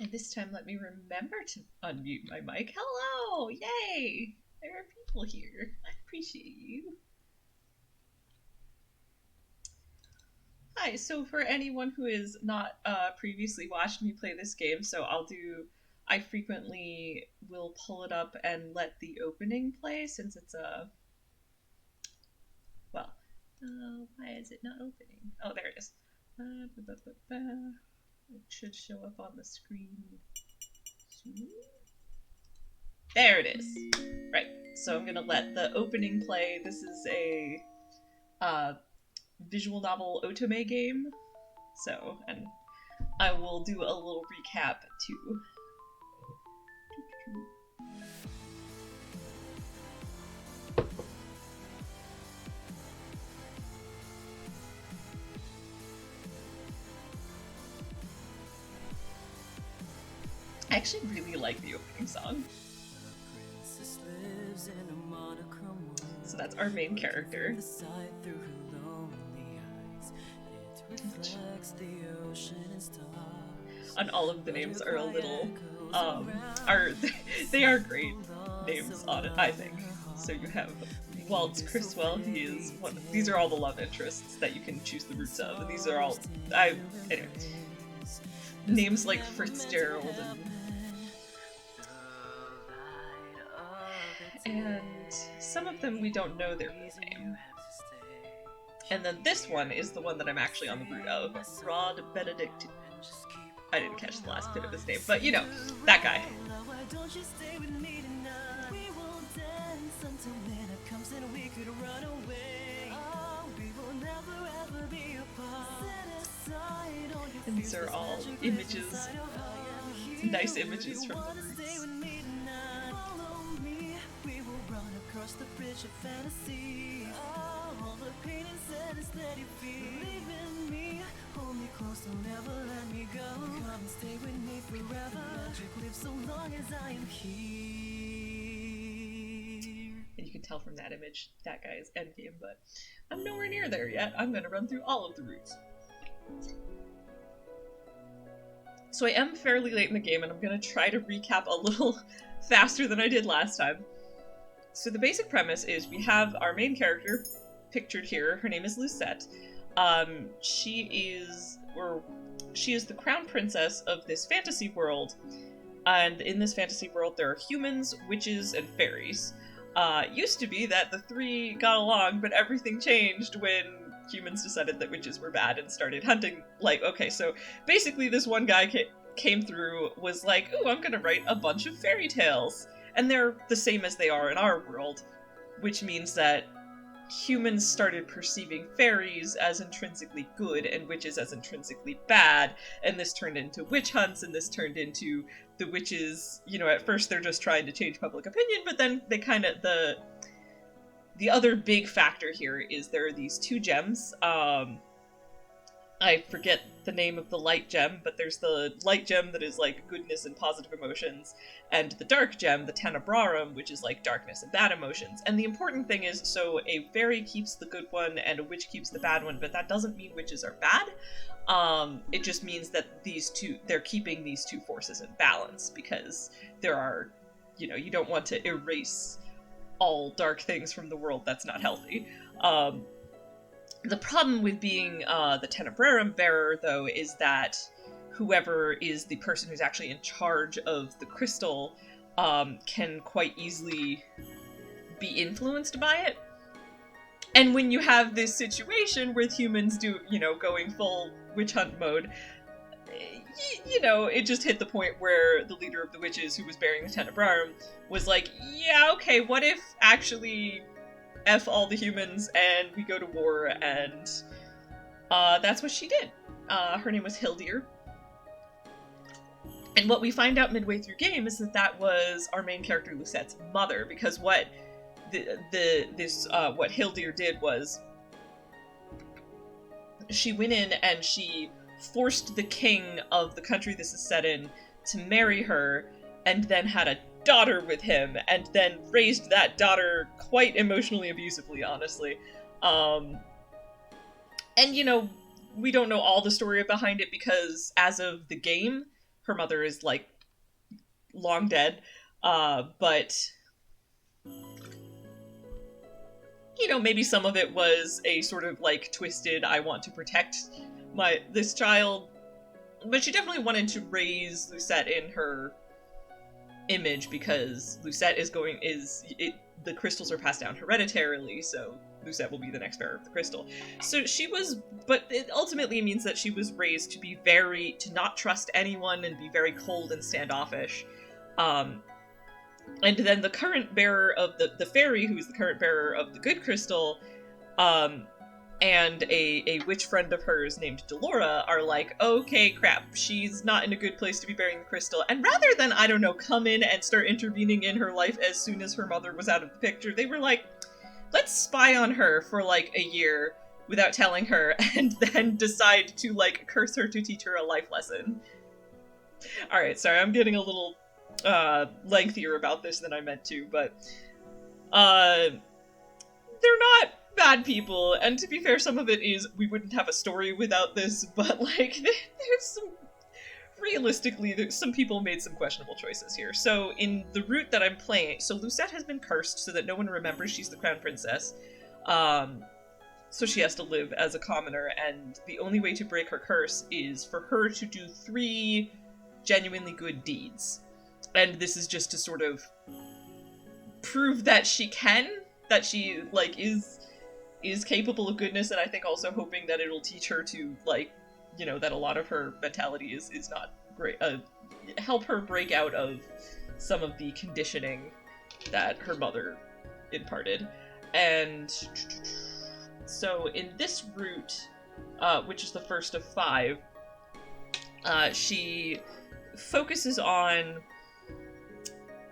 And this time let me remember to unmute my mic. Hello! Yay! There are people here. I appreciate you. Hi, so for anyone who has not previously watched me play this game, I frequently will pull it up and let the opening play since it's a, why is it not opening? Oh, there it is. It should show up on the screen. There it is. Right, so I'm gonna let the opening play. This is a visual novel otome game. So, and I will do a little recap too. I actually really like the opening song. So that's our main character. And all of the names are a little, they are great names on it, I think. So you have Waltz Criswell, he is one, these are all the love interests that you can choose the roots of, and these are all, anyway. Names like Fitzgerald and some of them we don't know their real name. And then this one is the one that I'm actually on the root of, Rod Benedict. I didn't catch the last bit of his name, but you know, that guy. And these are all images, nice images from the roots. The bridge of fantasy, all the pain and sadness that you feel. Believe in me, hold me close, don't ever let me go. Come and stay with me forever. Magic lives so long as I am here. And you can tell from that image, that guy is endgame, but I'm nowhere near there yet. I'm gonna run through all of the routes. So I am fairly late in the game, and I'm gonna try to recap a little faster than I did last time. So the basic premise is we have our main character pictured here. Her name is Lucette. She is the crown princess of this fantasy world, and in this fantasy world there are humans, witches, and fairies. Used to be that the three got along, but everything changed when humans decided that witches were bad and started hunting. Like, okay, so basically this one guy came through, was like, ooh, I'm gonna write a bunch of fairy tales. And they're the same as they are in our world, which means that humans started perceiving fairies as intrinsically good and witches as intrinsically bad, and this turned into witch hunts, and this turned into the witches, you know, at first they're just trying to change public opinion, but then they kind of, the other big factor here is there are these two gems. I forget the name of the light gem, but there's the light gem that is like goodness and positive emotions, and the dark gem, the tenebrarum, which is like darkness and bad emotions. And the important thing is, so a fairy keeps the good one and a witch keeps the bad one, but that doesn't mean witches are bad. It just means that they're keeping these two forces in balance, because there are, you know, you don't want to erase all dark things from the world. That's not healthy. The problem with being the Tenebrarum bearer, though, is that whoever is the person who's actually in charge of the crystal can quite easily be influenced by it. And when you have this situation with humans going full witch hunt mode, you know, it just hit the point where the leader of the witches, who was bearing the Tenebrarum, was like, yeah, okay, what if actually F all the humans and we go to war? And that's what she did. Her name was Hildir. And what we find out midway through game is that was our main character Lucette's mother, because what what Hildir did was she went in and she forced the king of the country this is set in to marry her, and then had a daughter with him, and then raised that daughter quite emotionally abusively, honestly. And you know, we don't know all the story behind it, because as of the game, her mother is, like, long dead. But, you know, maybe some of it was a sort of, like, twisted, I want to protect this child. But she definitely wanted to raise Lucette in her image, because Lucette the crystals are passed down hereditarily, so Lucette will be the next bearer of the crystal. So but it ultimately means that she was raised to not trust anyone and be very cold and standoffish. And then the current bearer of the fairy, who is the current bearer of the good crystal, and a witch friend of hers named Delora are like, okay, crap, she's not in a good place to be bearing the crystal. And rather than, I don't know, come in and start intervening in her life as soon as her mother was out of the picture, they were like, let's spy on her for, like, a year without telling her, and then decide to, like, curse her to teach her a life lesson. Alright, sorry, I'm getting a little lengthier about this than I meant to, but they're not bad people, and to be fair, some of it is, we wouldn't have a story without this, but, like, realistically, some people made some questionable choices here. So, in the route that I'm playing, so Lucette has been cursed so that no one remembers she's the crown princess, so she has to live as a commoner, and the only way to break her curse is for her to do 3 genuinely good deeds. And this is just to sort of prove that she like, is capable of goodness, and I think also hoping that it'll teach her to, like, you know, that a lot of her mentality is not great, help her break out of some of the conditioning that her mother imparted. And so in this route, which is the first of 5, she focuses on,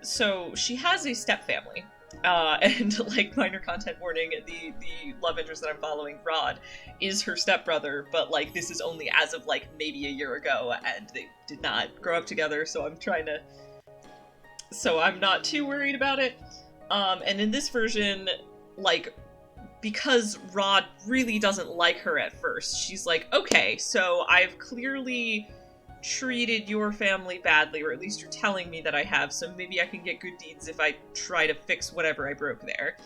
so she has a step-family. And, like, minor content warning, the love interest that I'm following, Rod, is her stepbrother, but, like, this is only as of, like, maybe a year ago, and they did not grow up together, so I'm not too worried about it. And in this version, like, because Rod really doesn't like her at first, she's like, okay, so I've clearly treated your family badly, or at least you're telling me that I have, so maybe I can get good deeds if I try to fix whatever I broke there.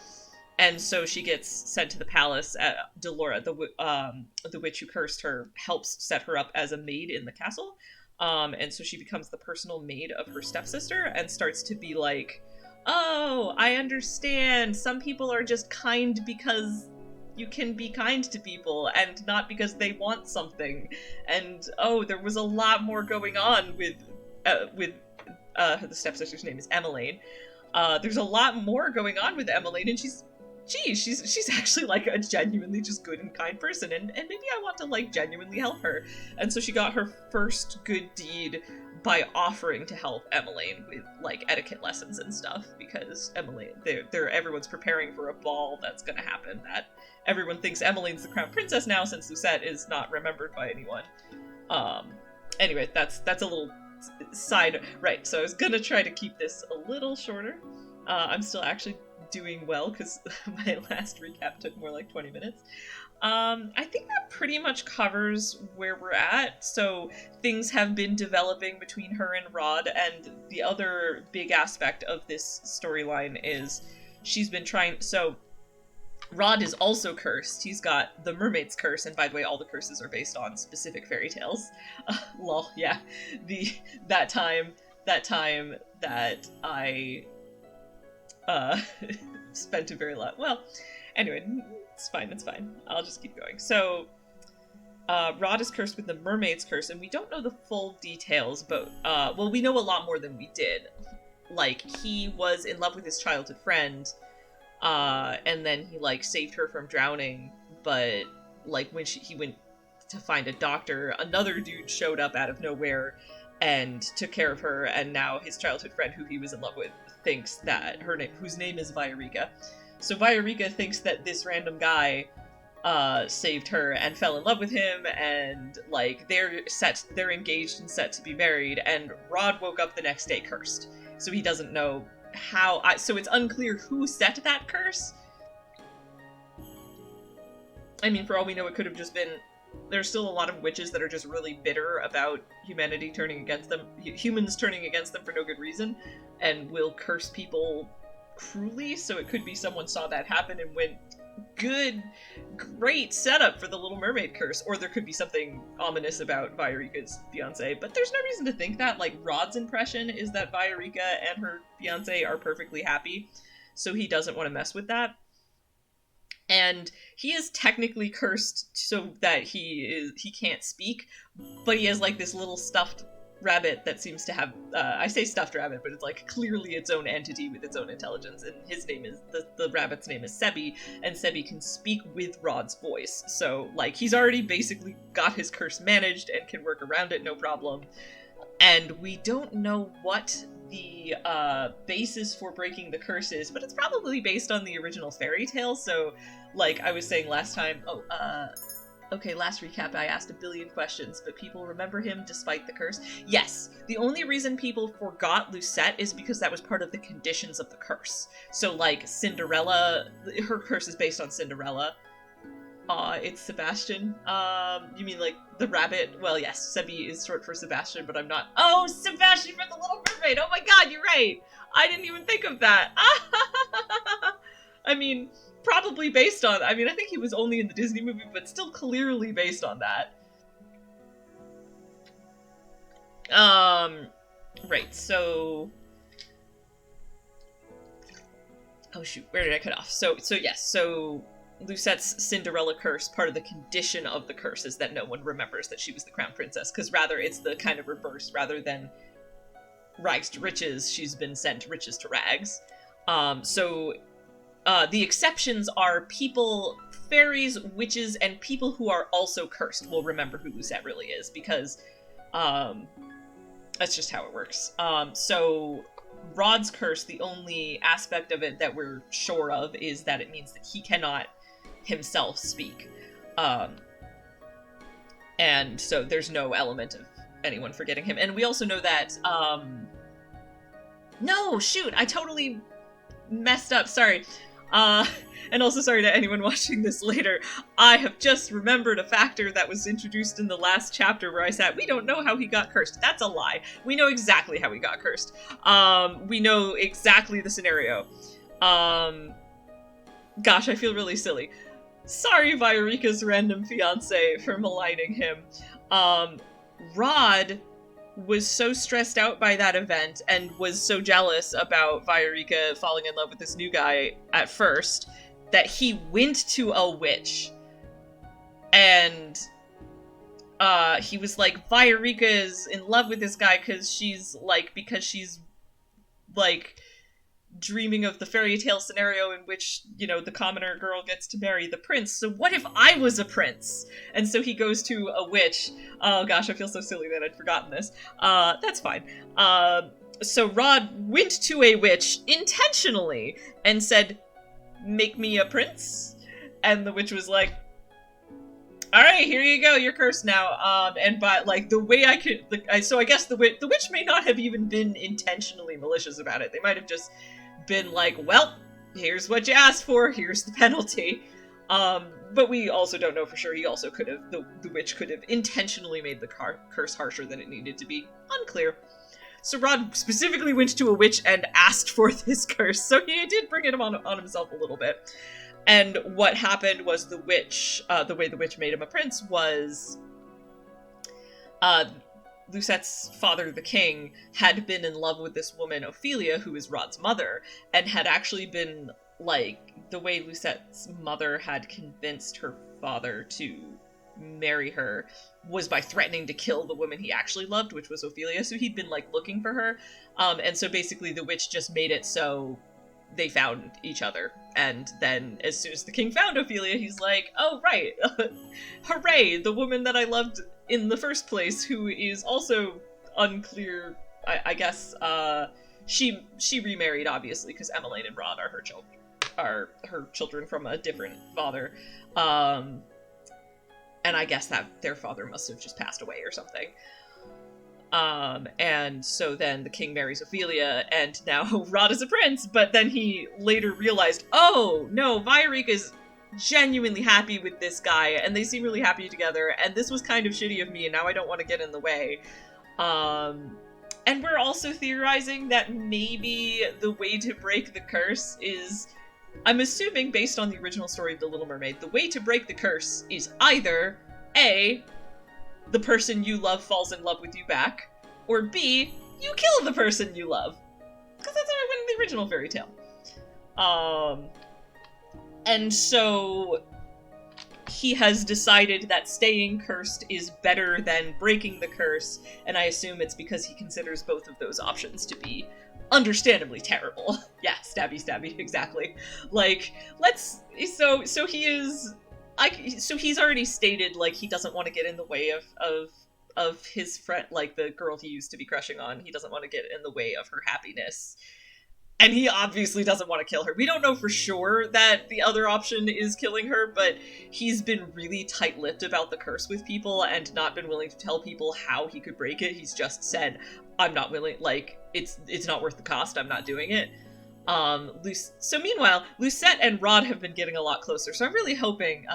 And so she gets sent to the palace. Delora, the witch who cursed her, helps set her up as a maid in the castle. And so she becomes the personal maid of her stepsister and starts to be like, oh, I understand. Some people are just kind because you can be kind to people, and not because they want something. And, oh, there was a lot more going on with the stepsister's name is Emmeline. There's a lot more going on with Emmeline, and she's actually, like, a genuinely just good and kind person, and maybe I want to, like, genuinely help her. And so she got her first good deed by offering to help Emmeline with, like, etiquette lessons and stuff, because Emmeline, everyone's preparing for a ball that's gonna happen, that everyone thinks Emmeline's the crown princess now, since Lucette is not remembered by anyone. Anyway, that's a little side, right, so I was gonna try to keep this a little shorter. I'm still actually doing well, because my last recap took more like 20 minutes. I think that pretty much covers where we're at. So things have been developing between her and Rod, and the other big aspect of this storyline is she's been trying, so Rod is also cursed. He's got the Mermaid's curse, and by the way, all the curses are based on specific fairy tales. Lol, yeah. That time that I spent a very lot. Well, anyway, it's fine. I'll just keep going. So, Rod is cursed with the Mermaid's curse, and we don't know the full details, but, well, we know a lot more than we did. Like, he was in love with his childhood friend, and then he, like, saved her from drowning, but, like, when he went to find a doctor, another dude showed up out of nowhere and took care of her, and now his childhood friend, who he was in love with, thinks that whose name is Viorica. So Viorica thinks that this random guy saved her and fell in love with him, and, like, they're engaged and set to be married, and Rod woke up the next day cursed. So he doesn't know how, so it's unclear who set that curse. I mean, for all we know, it could have just been there's still a lot of witches that are just really bitter about humanity turning against them, humans turning against them for no good reason, and will curse people cruelly. So it could be someone saw that happen and went, good, great setup for the Little Mermaid curse. Or there could be something ominous about Viorica's fiance, but there's no reason to think that. Like, Rod's impression is that Viorica and her fiance are perfectly happy, so he doesn't want to mess with that. And he is technically cursed so that he can't speak, but he has like this little stuffed rabbit that seems to have, I say stuffed rabbit, but it's like clearly its own entity with its own intelligence, and his name is, the rabbit's name is Sebi, and Sebi can speak with Rod's voice. So like, he's already basically got his curse managed and can work around it no problem. And we don't know what the basis for breaking the curse is, but it's probably based on the original fairy tale. So like I was saying last time, okay, last recap, I asked a billion questions, but people remember him despite the curse? Yes, the only reason people forgot Lucette is because that was part of the conditions of the curse. So like Cinderella, her curse is based on Cinderella. It's Sebastian. You mean like the rabbit? Well, yes, Sebi is short for Sebastian, but I'm not. Oh, Sebastian from the Little Mermaid! Oh my god, you're right! I didn't even think of that! I mean, probably based on, I think he was only in the Disney movie, but still clearly based on that. Right, so... Oh shoot, where did I cut off? So yes, so Lucette's Cinderella curse, part of the condition of the curse is that no one remembers that she was the crown princess, because rather it's the kind of reverse. Rather than rags to riches, she's been sent riches to rags. The exceptions are people, fairies, witches, and people who are also cursed will remember who Lucette really is, because that's just how it works. So Rod's curse, the only aspect of it that we're sure of is that it means that he cannot himself speak. And so there's no element of anyone forgetting him. And we also know that, no, shoot, I totally messed up, sorry. And also sorry to anyone watching this later, I have just remembered a factor that was introduced in the last chapter where I said, we don't know how he got cursed. That's a lie. We know exactly how he got cursed. We know exactly the scenario. Gosh, I feel really silly. Sorry, Viorica's random fiance, for maligning him. Rod was so stressed out by that event and was so jealous about Viorica falling in love with this new guy at first that he went to a witch. And he was like, Viorica is in love with this guy because she's dreaming of the fairy tale scenario in which, you know, the commoner girl gets to marry the prince. So what if I was a prince? And so he goes to a witch. Oh gosh, I feel so silly that I'd forgotten this. That's fine. So Rod went to a witch intentionally and said, make me a prince? And the witch was like, alright, here you go, you're cursed now. And by, like, the way I could, so I guess the witch may not have even been intentionally malicious about it. They might have just been like, well, here's what you asked for, here's the penalty. But we also don't know for sure. He also could have, the witch could have intentionally made the curse harsher than it needed to be. Unclear. So Rod specifically went to a witch and asked for this curse, so he did bring it on himself a little bit. And what happened was the witch, the way the witch made him a prince was, Lucette's father, the king, had been in love with this woman, Ophelia, who is Rod's mother, and had actually been, like, the way Lucette's mother had convinced her father to marry her was by threatening to kill the woman he actually loved, which was Ophelia, so he'd been, like, looking for her. And so basically the witch just made it so they found each other. And then as soon as the king found Ophelia, he's like, oh, right, hooray, the woman that I loved in the first place, who is also unclear, I guess, she remarried, obviously, because Emmeline and Rod are her children from a different father. And I guess that their father must have just passed away or something. And so then the king marries Ophelia, and now Rod is a prince, but then he later realized, oh, no, Viorica's genuinely happy with this guy, and they seem really happy together, and this was kind of shitty of me, and now I don't want to get in the way. And we're also theorizing that maybe the way to break the curse is, I'm assuming based on the original story of The Little Mermaid, the way to break the curse is either A, the person you love falls in love with you back, or B, you kill the person you love. Because that's how it went in the original fairy tale. And so he has decided that staying cursed is better than breaking the curse, and I assume it's because he considers both of those options to be understandably terrible. Yeah, stabby stabby, exactly. Like, so he's already stated, like, he doesn't want to get in the way of his friend, like, the girl he used to be crushing on. He doesn't want to get in the way of her happiness. And he obviously doesn't want to kill her. We don't know for sure that the other option is killing her, but he's been really tight-lipped about the curse with people and not been willing to tell people how he could break it. He's just said, I'm not willing, like, it's not worth the cost, I'm not doing it. So meanwhile, Lucette and Rod have been getting a lot closer, so I'm really hoping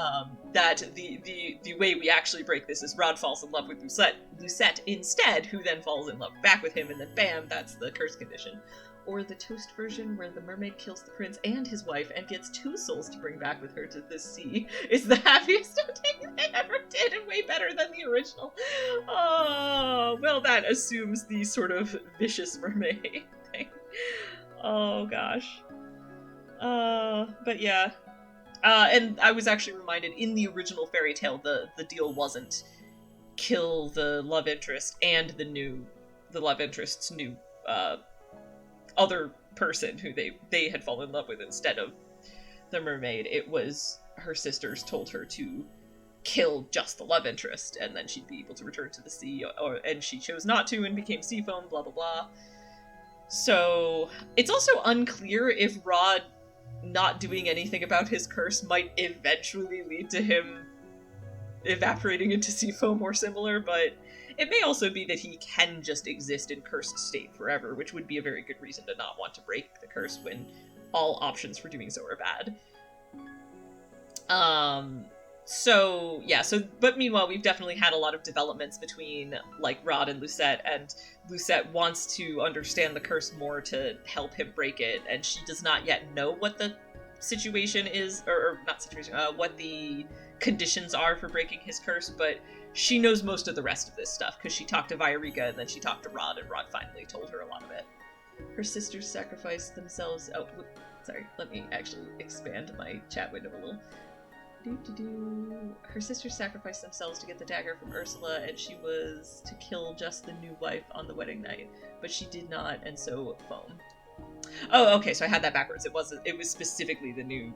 that the way we actually break this is Rod falls in love with Lucette instead, who then falls in love back with him, and then bam, that's the curse condition. Or the toast version where the mermaid kills the prince and his wife and gets 2 souls to bring back with her to the sea is the happiest ending they ever did, and way better than the original. Oh, well, that assumes the sort of vicious mermaid thing. Oh, gosh. But yeah. And I was actually reminded, in the original fairy tale, the deal wasn't kill the love interest and the love interest's new, other person who they had fallen in love with instead of the mermaid. It was her sisters told her to kill just the love interest, and then she'd be able to return to the sea, and she chose not to and became sea foam, blah blah blah. So it's also unclear if Rod not doing anything about his curse might eventually lead to him evaporating into sea foam or similar, but it may also be that he can just exist in cursed state forever, which would be a very good reason to not want to break the curse when all options for doing so are bad. But meanwhile, we've definitely had a lot of developments between, like, Rod and Lucette wants to understand the curse more to help him break it, and she does not yet know what the situation is, what the conditions are for breaking his curse, but she knows most of the rest of this stuff, because she talked to Viorica, and then she talked to Rod, and Rod finally told her a lot of it. Her sisters sacrificed themselves... Oh, sorry, let me actually expand my chat window a little. Her sisters sacrificed themselves to get the dagger from Ursula, and she was to kill just the new wife on the wedding night, but she did not, and so foam. Oh, okay, so I had that backwards. It was specifically the new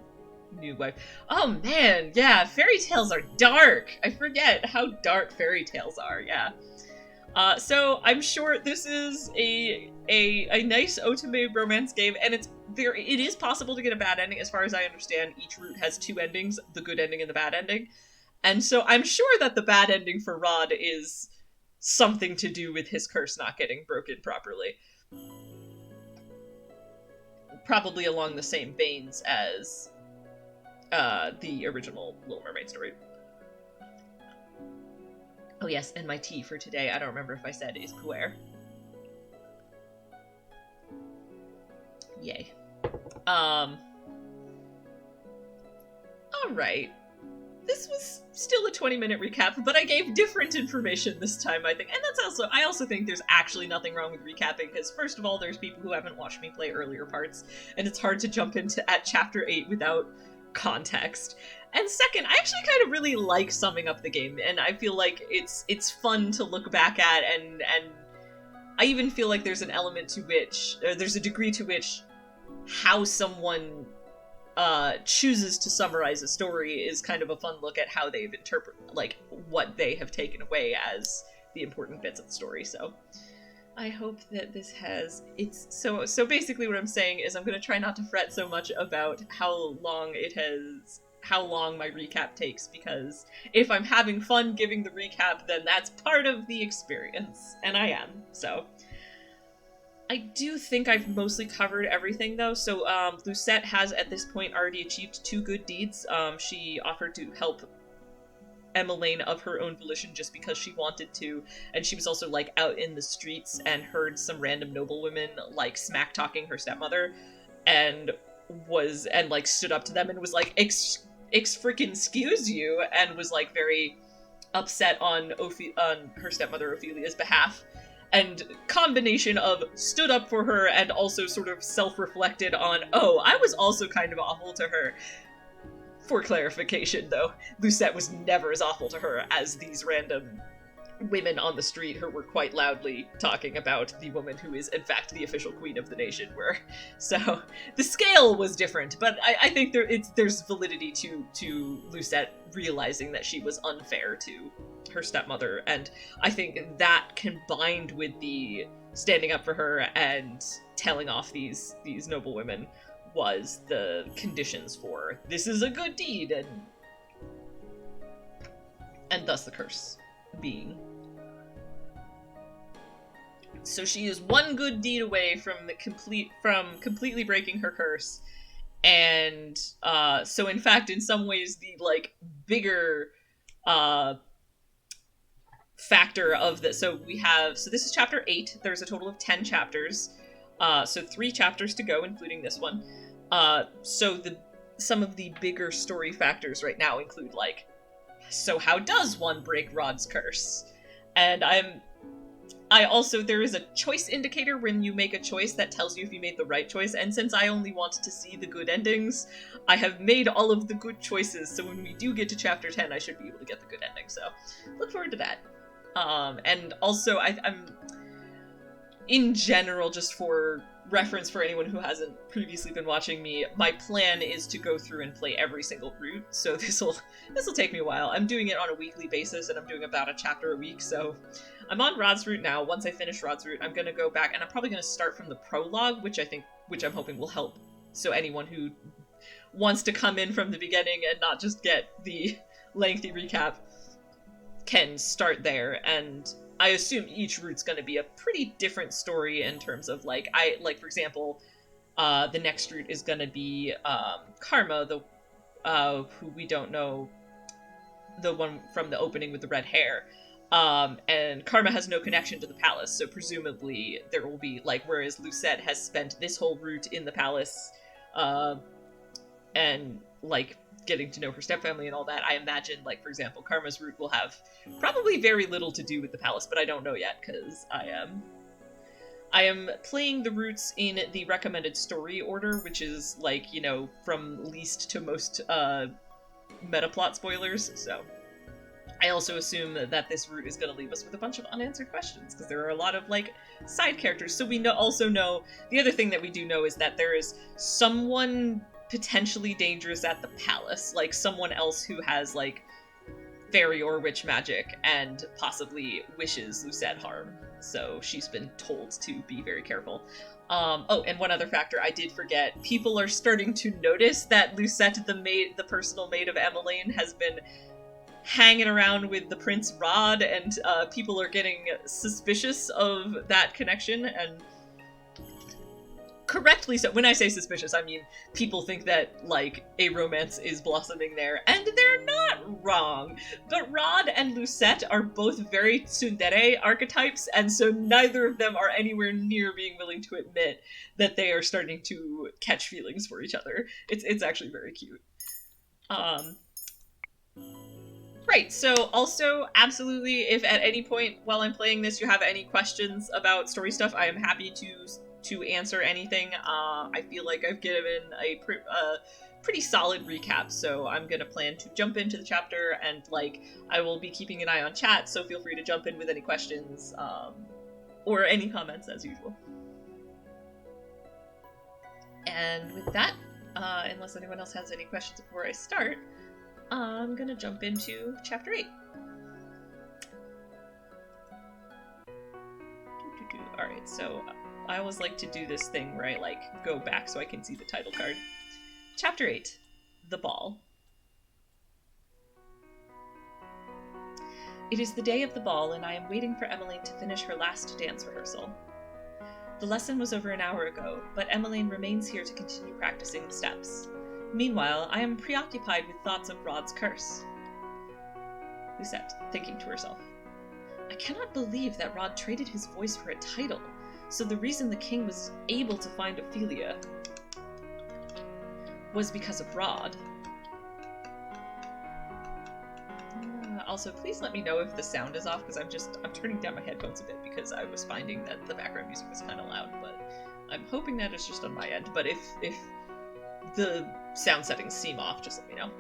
wife. Oh man, yeah, fairy tales are dark. I forget how dark fairy tales are. Yeah. So I'm sure this is a nice otome romance game, and it is possible to get a bad ending. As far as I understand, each route has 2 endings, the good ending and the bad ending. And so I'm sure that the bad ending for Rod is something to do with his curse not getting broken properly. Probably along the same veins as the original Little Mermaid story. Oh yes, and my tea for today, I don't remember if I said, is pu'er. Yay. Alright. This was still a 20-minute recap, but I gave different information this time, I think. And I also think there's actually nothing wrong with recapping, because first of all, there's people who haven't watched me play earlier parts, and it's hard to jump into at chapter 8 without context. And second, I actually kind of really like summing up the game, and I feel like it's fun to look back at, and I even feel like there's an element to which, or there's a degree to which how someone chooses to summarize a story is kind of a fun look at how they've interpreted, like, what they have taken away as the important bits of the story. So I hope that this has, so basically what I'm saying is I'm going to try not to fret so much about how long my recap takes, because if I'm having fun giving the recap, then that's part of the experience, and I am. So I do think I've mostly covered everything, though. So, Lucette has, at this point, already achieved 2 good deeds. She offered to help Emmeline of her own volition just because she wanted to, and she was also, like, out in the streets and heard some random noblewomen, like, smack-talking her stepmother, and like, stood up to them and was like, freaking-excuse you, and was, like, very upset on her stepmother Ophelia's behalf. And combination of stood up for her and also sort of self-reflected on, oh, I was also kind of awful to her. For clarification, though, Lucette was never as awful to her as these random women on the street who were quite loudly talking about the woman who is, in fact, the official queen of the nation were. So, the scale was different, but I think there's validity to Lucette realizing that she was unfair to her stepmother, and I think that combined with the standing up for her and telling off these noble women was the conditions for this is a good deed, and thus the curse being. So she is one good deed away from completely breaking her curse, and so in fact, in some ways, the like bigger factor of this. So this is chapter 8. There's a total of 10 chapters. So 3 chapters to go, including this one. So some of the bigger story factors right now include, like, so how does one break Rod's curse? And there is a choice indicator when you make a choice that tells you if you made the right choice, and since I only want to see the good endings, I have made all of the good choices, so when we do get to chapter 10, I should be able to get the good ending, so look forward to that. And also, I'm in general, just for reference for anyone who hasn't previously been watching me, my plan is to go through and play every single route, so this'll take me a while. I'm doing it on a weekly basis, and I'm doing about a chapter a week, so I'm on Rod's route now. Once I finish Rod's route, I'm gonna go back, and I'm probably gonna start from the prologue, which I'm hoping will help, so anyone who wants to come in from the beginning and not just get the lengthy recap can start there, and I assume each route's going to be a pretty different story in terms of, like, for example, the next route is going to be Karma, who we don't know, the one from the opening with the red hair, and Karma has no connection to the palace, so presumably there will be, like, whereas Lucette has spent this whole route in the palace, and, like, getting to know her stepfamily and all that, I imagine, like, for example, Karma's route will have probably very little to do with the palace, but I don't know yet, because I am playing the routes in the recommended story order, which is, like, you know, from least to most, meta plot spoilers, so I also assume that this route is going to leave us with a bunch of unanswered questions, because there are a lot of, like, side characters, so we also know, the other thing that we do know is that there is someone potentially dangerous at the palace, like someone else who has, like, fairy or witch magic and possibly wishes Lucette harm, so she's been told to be very careful. Oh, and one other factor I did forget, people are starting to notice that Lucette, the personal maid of Emmeline, has been hanging around with the Prince Rod, and people are getting suspicious of that connection, and correctly so. When I say suspicious, I mean people think that, like, a romance is blossoming there, and they're not wrong. But Rod and Lucette are both very tsundere archetypes, and so neither of them are anywhere near being willing to admit that they are starting to catch feelings for each other. It's actually very cute. Right, so also, absolutely, if at any point while I'm playing this you have any questions about story stuff, I am happy to answer anything. I feel like I've given a pretty solid recap, so I'm gonna plan to jump into the chapter, and, like, I will be keeping an eye on chat, so feel free to jump in with any questions, or any comments as usual. And with that, unless anyone else has any questions before I start, I'm gonna jump into chapter 8. Alright, so I always like to do this thing where I, like, go back so I can see the title card. Chapter 8, The Ball. It is the day of the ball, and I am waiting for Emmeline to finish her last dance rehearsal. The lesson was over an hour ago, but Emmeline remains here to continue practicing the steps. Meanwhile, I am preoccupied with thoughts of Rod's curse. Lucette, thinking to herself. I cannot believe that Rod traded his voice for a title, so the reason the king was able to find Ophelia was because of Rod. Also, please let me know if the sound is off, because I'm turning down my headphones a bit because I was finding that the background music was kind of loud, but I'm hoping that it's just on my end. But if the sound settings seem off, just let me know.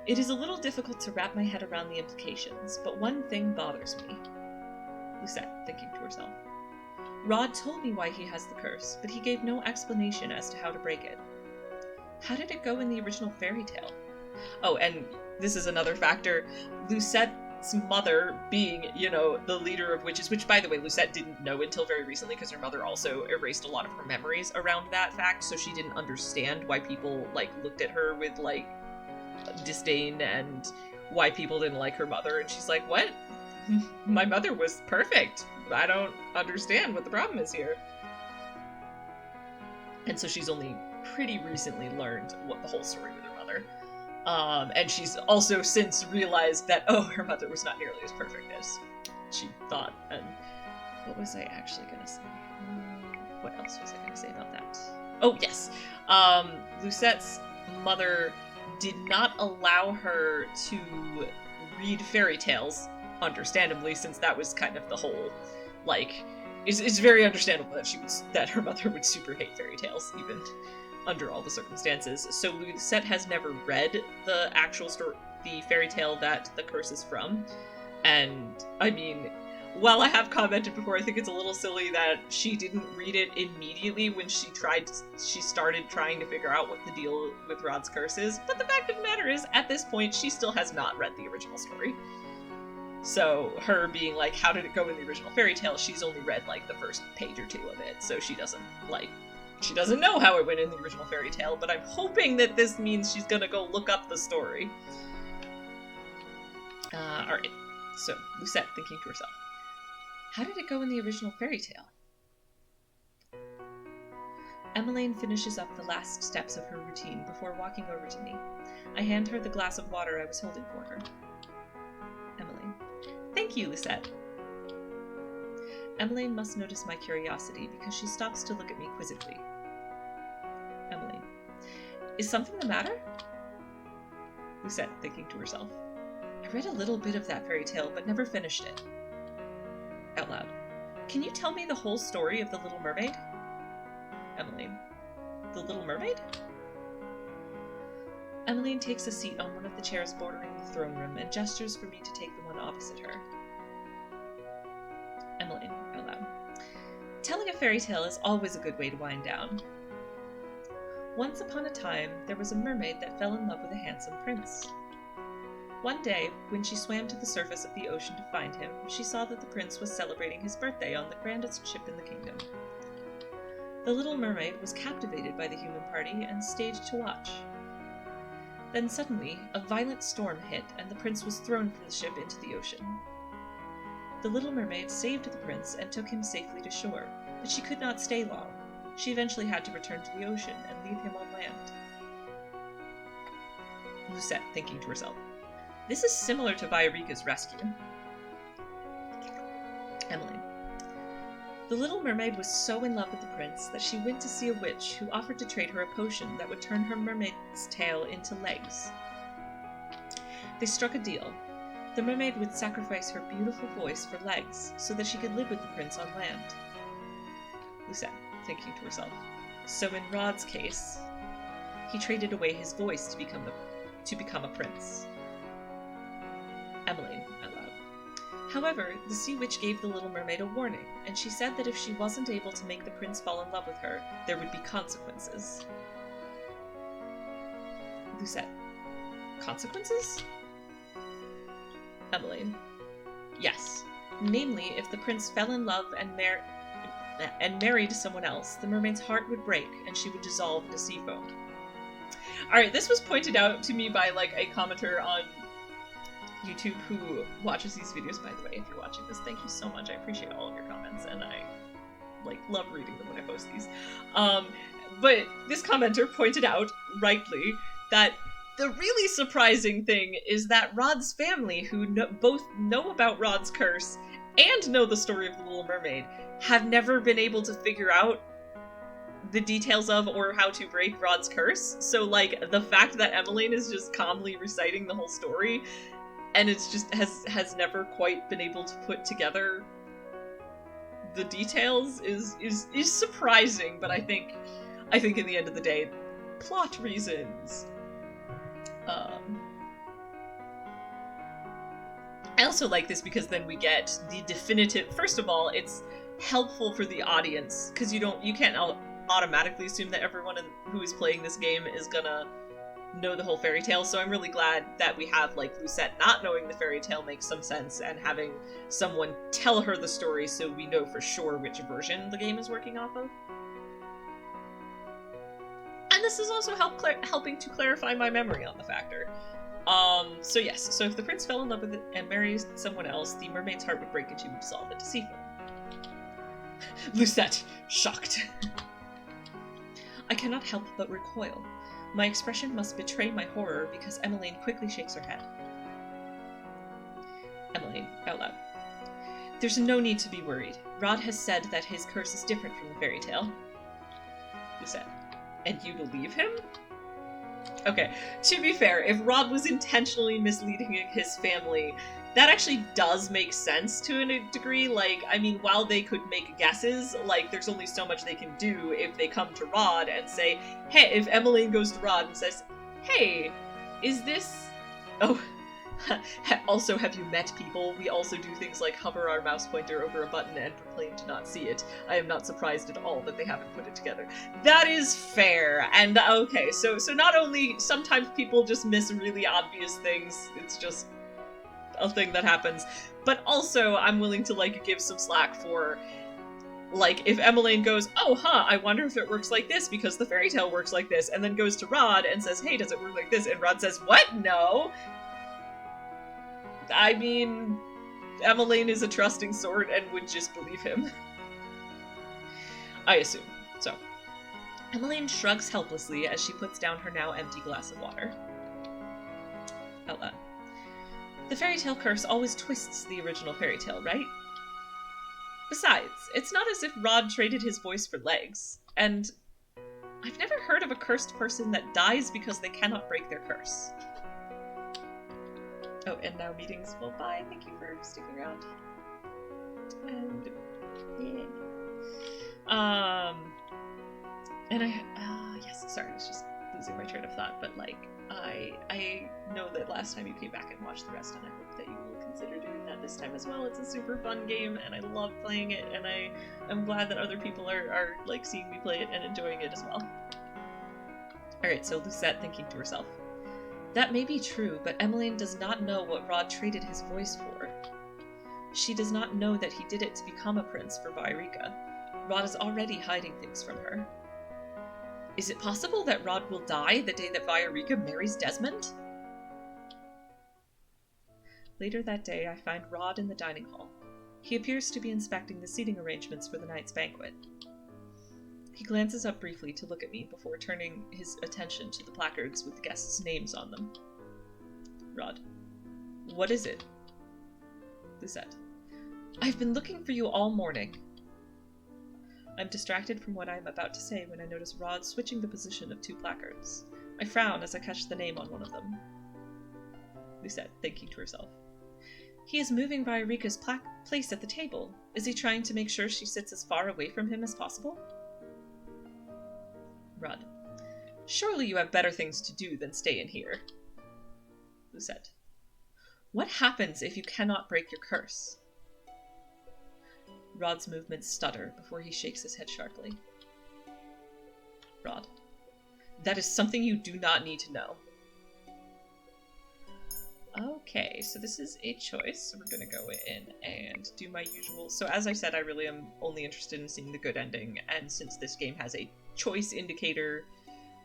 It is a little difficult to wrap my head around the implications, but one thing bothers me. Lucette, thinking to herself. Rod told me why he has the curse, but he gave no explanation as to how to break it. How did it go in the original fairy tale? Oh, and this is another factor. Lucette's mother being, the leader of witches, which, by the way, Lucette didn't know until very recently because her mother also erased a lot of her memories around that fact, so she didn't understand why people, looked at her with, disdain and why people didn't like her mother. And she's like, what? My mother was perfect. I don't understand what the problem is here. And so she's only pretty recently learned what the whole story with her mother. And she's also since realized that, her mother was not nearly as perfect as she thought. And what was I actually going to say? What else was I going to say about that? Oh, yes. Lucette's mother did not allow her to read fairy tales, understandably, since that was kind of the whole, it's very understandable that her mother would super hate fairy tales, even under all the circumstances. So Lucette has never read the actual story, the fairy tale that the curse is from. And, I mean, while I have commented before, I think it's a little silly that she didn't read it immediately when she started trying to figure out what the deal with Rod's curse is. But the fact of the matter is, at this point, she still has not read the original story. So her being like, how did it go in the original fairy tale? She's only read, the first page or two of it. So she doesn't know how it went in the original fairy tale, but I'm hoping that this means she's gonna go look up the story. Alright. So, Lucette thinking to herself. How did it go in the original fairy tale? Emmeline finishes up the last steps of her routine before walking over to me. I hand her the glass of water I was holding for her. Emmeline. Thank you, Lucette. Emmeline must notice my curiosity because she stops to look at me quizzically. Emmeline. Is something the matter? Lucette thinking to herself. I read a little bit of that fairy tale, but never finished it. Out loud. Can you tell me the whole story of the Little Mermaid? Emmeline. The Little Mermaid? Emmeline takes a seat on one of the chairs bordering the throne room and gestures for me to take the one opposite her. Emmeline, out loud. Telling a fairy tale is always a good way to wind down. Once upon a time, there was a mermaid that fell in love with a handsome prince. One day, when she swam to the surface of the ocean to find him, she saw that the prince was celebrating his birthday on the grandest ship in the kingdom. The Little Mermaid was captivated by the human party and stayed to watch. Then suddenly, a violent storm hit and the prince was thrown from the ship into the ocean. The Little Mermaid saved the prince and took him safely to shore, but she could not stay long. She eventually had to return to the ocean and leave him on land. Lucette thinking to herself. This is similar to Viorica's rescue. Emmeline. The Little Mermaid was so in love with the prince that she went to see a witch who offered to trade her a potion that would turn her mermaid's tail into legs. They struck a deal. The mermaid would sacrifice her beautiful voice for legs so that she could live with the prince on land. Lucette, thinking to herself. So in Rod's case, he traded away his voice to become a prince. Emmeline, out loud. However, the Sea Witch gave the Little Mermaid a warning, and she said that if she wasn't able to make the prince fall in love with her, there would be consequences. Lucette. Consequences? Emmeline. Yes. Namely, if the prince fell in love and married someone else, the mermaid's heart would break, and she would dissolve into sea foam. Alright, this was pointed out to me by, a commenter on YouTube who watches these videos. By the way, if you're watching this, thank you so much. I appreciate all of your comments, and I love reading them when I post these. But this commenter pointed out, rightly, that the really surprising thing is that Rod's family, who both know about Rod's curse and know the story of the Little Mermaid, have never been able to figure out the details of or how to break Rod's curse. So, like, the fact that Emmeline is just calmly reciting the whole story, and it's just has never quite been able to put together the details is surprising, but I think in the end of the day, plot reasons. I also like this because then we get the definitive. First of all, it's helpful for the audience because you can't automatically assume that everyone who is playing this game is gonna know the whole fairy tale. So I'm really glad that we have like Lucette not knowing the fairy tale makes some sense, and having someone tell her the story so we know for sure which version the game is working off of. And this is also helping to clarify my memory on the factor. So yes, so if the prince fell in love with it and marries someone else, the mermaid's heart would break and she would dissolve it to see him. Lucette, shocked. I cannot help but recoil. My expression must betray my horror because Emmeline quickly shakes her head. Emmeline, out loud. There's no need to be worried. Rod has said that his curse is different from the fairy tale. Lucette. And you believe him? Okay, to be fair, if Rod was intentionally misleading his family, that actually does make sense to a degree. Like, I mean, while they could make guesses, like, there's only so much they can do if they come to Rod and say, hey, if Emmeline goes to Rod and says, hey, is this... Oh, also, have you met people? We also do things like hover our mouse pointer over a button and proclaim to not see it. I am not surprised at all that they haven't put it together. That is fair. And okay, so not only sometimes people just miss really obvious things, it's just a thing that happens, but also I'm willing to like give some slack for like if Emmeline goes, oh I wonder if it works like this because the fairy tale works like this, and then goes to Rod and says, hey, does it work like this? And Rod says, what? No. I mean, Emmeline is a trusting sort and would just believe him. I assume. So, Emmeline shrugs helplessly as she puts down her now empty glass of water. Out loud. The fairy tale curse always twists the original fairy tale, right? Besides, it's not as if Rod traded his voice for legs, and I've never heard of a cursed person that dies because they cannot break their curse. Oh, and now meetings will bye. Thank you for sticking around. And yeah. And yes, sorry, I was just losing my train of thought, but like, I know that last time you came back and watched the rest, and I hope that you will consider doing that this time as well. It's a super fun game, and I love playing it, and I'm glad that other people are like seeing me play it and enjoying it as well. Alright, so Lucette thinking to herself. That may be true, but Emmeline does not know what Rod traded his voice for. She does not know that he did it to become a prince for Viorica. Rod is already hiding things from her. Is it possible that Rod will die the day that Viorica marries Desmond? Later that day, I find Rod in the dining hall. He appears to be inspecting the seating arrangements for the night's banquet. He glances up briefly to look at me before turning his attention to the placards with the guests' names on them. Rod. What is it? Lucette. I've been looking for you all morning. I'm distracted from what I am about to say when I notice Rod switching the position of two placards. I frown as I catch the name on one of them. Lucette, thinking to herself. He is moving Viorica's place at the table. Is he trying to make sure she sits as far away from him as possible? Rod. Surely you have better things to do than stay in here. Lucette. What happens if you cannot break your curse? Rod's movements stutter before he shakes his head sharply. Rod. That is something you do not need to know. Okay, so this is a choice. So we're gonna go in and do my usual. So as I said, I really am only interested in seeing the good ending, and since this game has a choice indicator,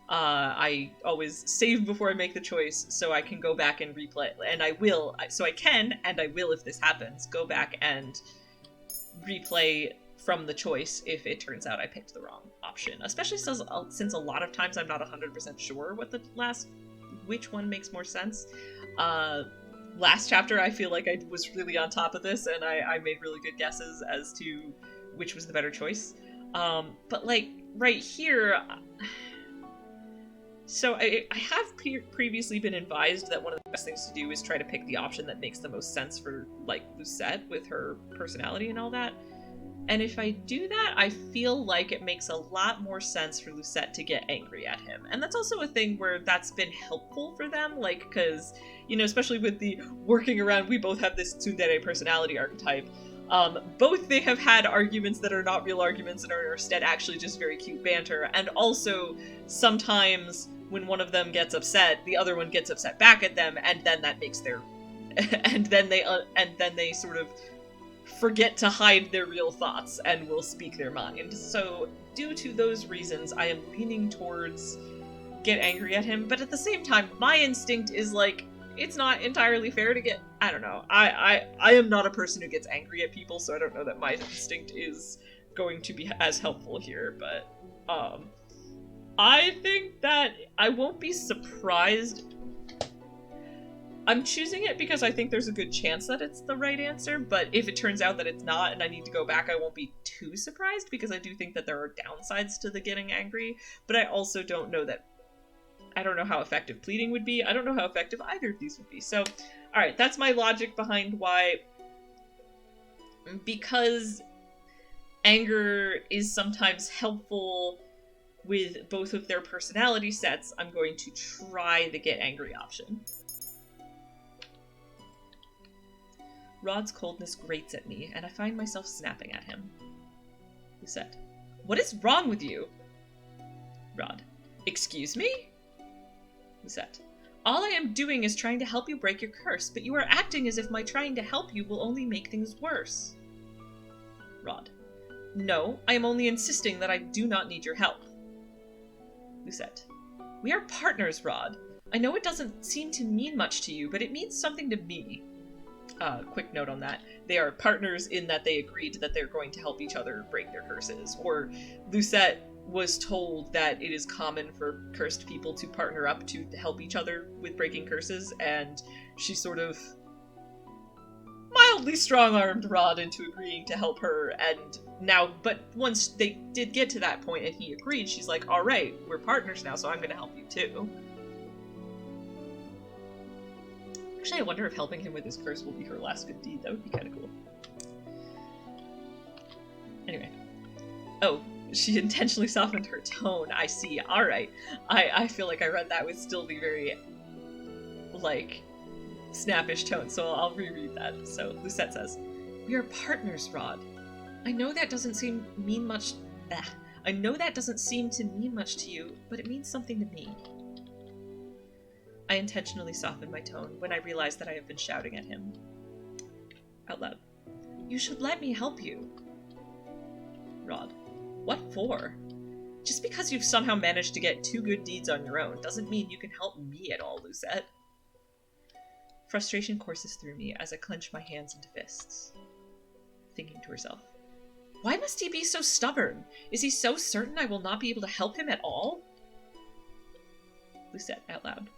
I always save before I make the choice so I can go back and replay, and I will, so I can, and I will if this happens, go back and replay from the choice if it turns out I picked the wrong option. Especially since a lot of times I'm not 100% sure which one makes more sense. Last chapter, I feel like I was really on top of this, and I made really good guesses as to which was the better choice. But, like, right here... So I have previously been advised that one of the best things to do is try to pick the option that makes the most sense for, like, Lucette with her personality and all that. And if I do that, I feel like it makes a lot more sense for Lucette to get angry at him. And that's also a thing where that's been helpful for them, like, because, you know, especially with the working around, we both have this tsundere personality archetype. Both they have had arguments that are not real arguments and are instead actually just very cute banter, and also sometimes when one of them gets upset, the other one gets upset back at them, and then that makes their, and then they sort of forget to hide their real thoughts and will speak their mind. So due to those reasons, I am leaning towards get angry at him, but at the same time, my instinct is like, it's not entirely fair to get, I don't know, I am not a person who gets angry at people, so I don't know that my instinct is going to be as helpful here, but, I think that I won't be surprised. I'm choosing it because I think there's a good chance that it's the right answer, but if it turns out that it's not and I need to go back, I won't be too surprised, because I do think that there are downsides to the getting angry, but I also don't know how effective pleading would be. I don't know how effective either of these would be. So, alright, that's my logic behind why, because anger is sometimes helpful with both of their personality sets, I'm going to try the get angry option. Rod's coldness grates at me, and I find myself snapping at him. Lucette. What is wrong with you? Rod. Excuse me? Lucette. All I am doing is trying to help you break your curse, but you are acting as if my trying to help you will only make things worse. Rod. No, I am only insisting that I do not need your help. Lucette. We are partners, Rod. I know it doesn't seem to mean much to you, but it means something to me. Quick note on that. They are partners in that they agreed that they're going to help each other break their curses. Or Lucette was told that it is common for cursed people to partner up to help each other with breaking curses, and she sort of mildly strong-armed Rod into agreeing to help her, and now, but once they did get to that point and he agreed, she's like, alright, we're partners now, so I'm gonna help you too. Actually, I wonder if helping him with his curse will be her last good deed. That would be kind of cool. Anyway. Oh, she intentionally softened her tone. I see. Alright. I feel like I read that with still the very, like, snappish tone, so I'll reread that. So, Lucette says, we are partners, Rod. I know that doesn't seem to mean much to you, but it means something to me. I intentionally softened my tone when I realized that I have been shouting at him. Out loud. You should let me help you. Rod. What for? Just because you've somehow managed to get 2 good deeds on your own doesn't mean you can help me at all, Lucette. Frustration courses through me as I clench my hands into fists. Thinking to herself. Why must he be so stubborn? Is he so certain I will not be able to help him at all? Lucette out loud.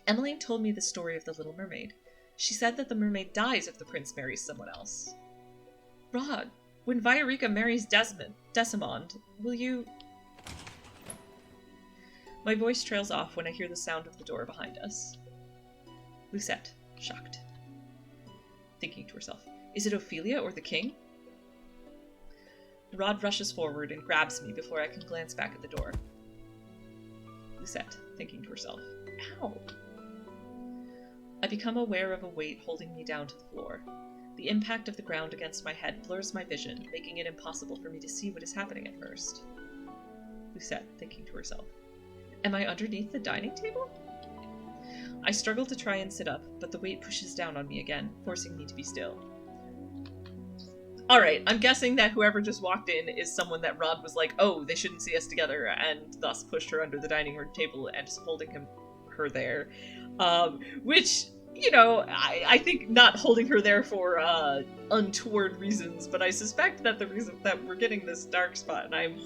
Emmeline told me the story of the Little Mermaid. She said that the mermaid dies if the prince marries someone else. Rod, when Viorica marries Desamond, will you... My voice trails off when I hear the sound of the door behind us. Lucette, shocked. Thinking to herself, is it Ophelia or the king? Rod rushes forward and grabs me before I can glance back at the door. Lucette, thinking to herself, ow! I become aware of a weight holding me down to the floor. The impact of the ground against my head blurs my vision, making it impossible for me to see what is happening at first. Lucette, thinking to herself, am I underneath the dining table? I struggle to try and sit up, but the weight pushes down on me again, forcing me to be still. Alright, I'm guessing that whoever just walked in is someone that Rod was like, oh, they shouldn't see us together, and thus pushed her under the dining room table and is holding her there. Which you know, I think not holding her there for untoward reasons, but I suspect that the reason that we're getting this dark spot, and I'm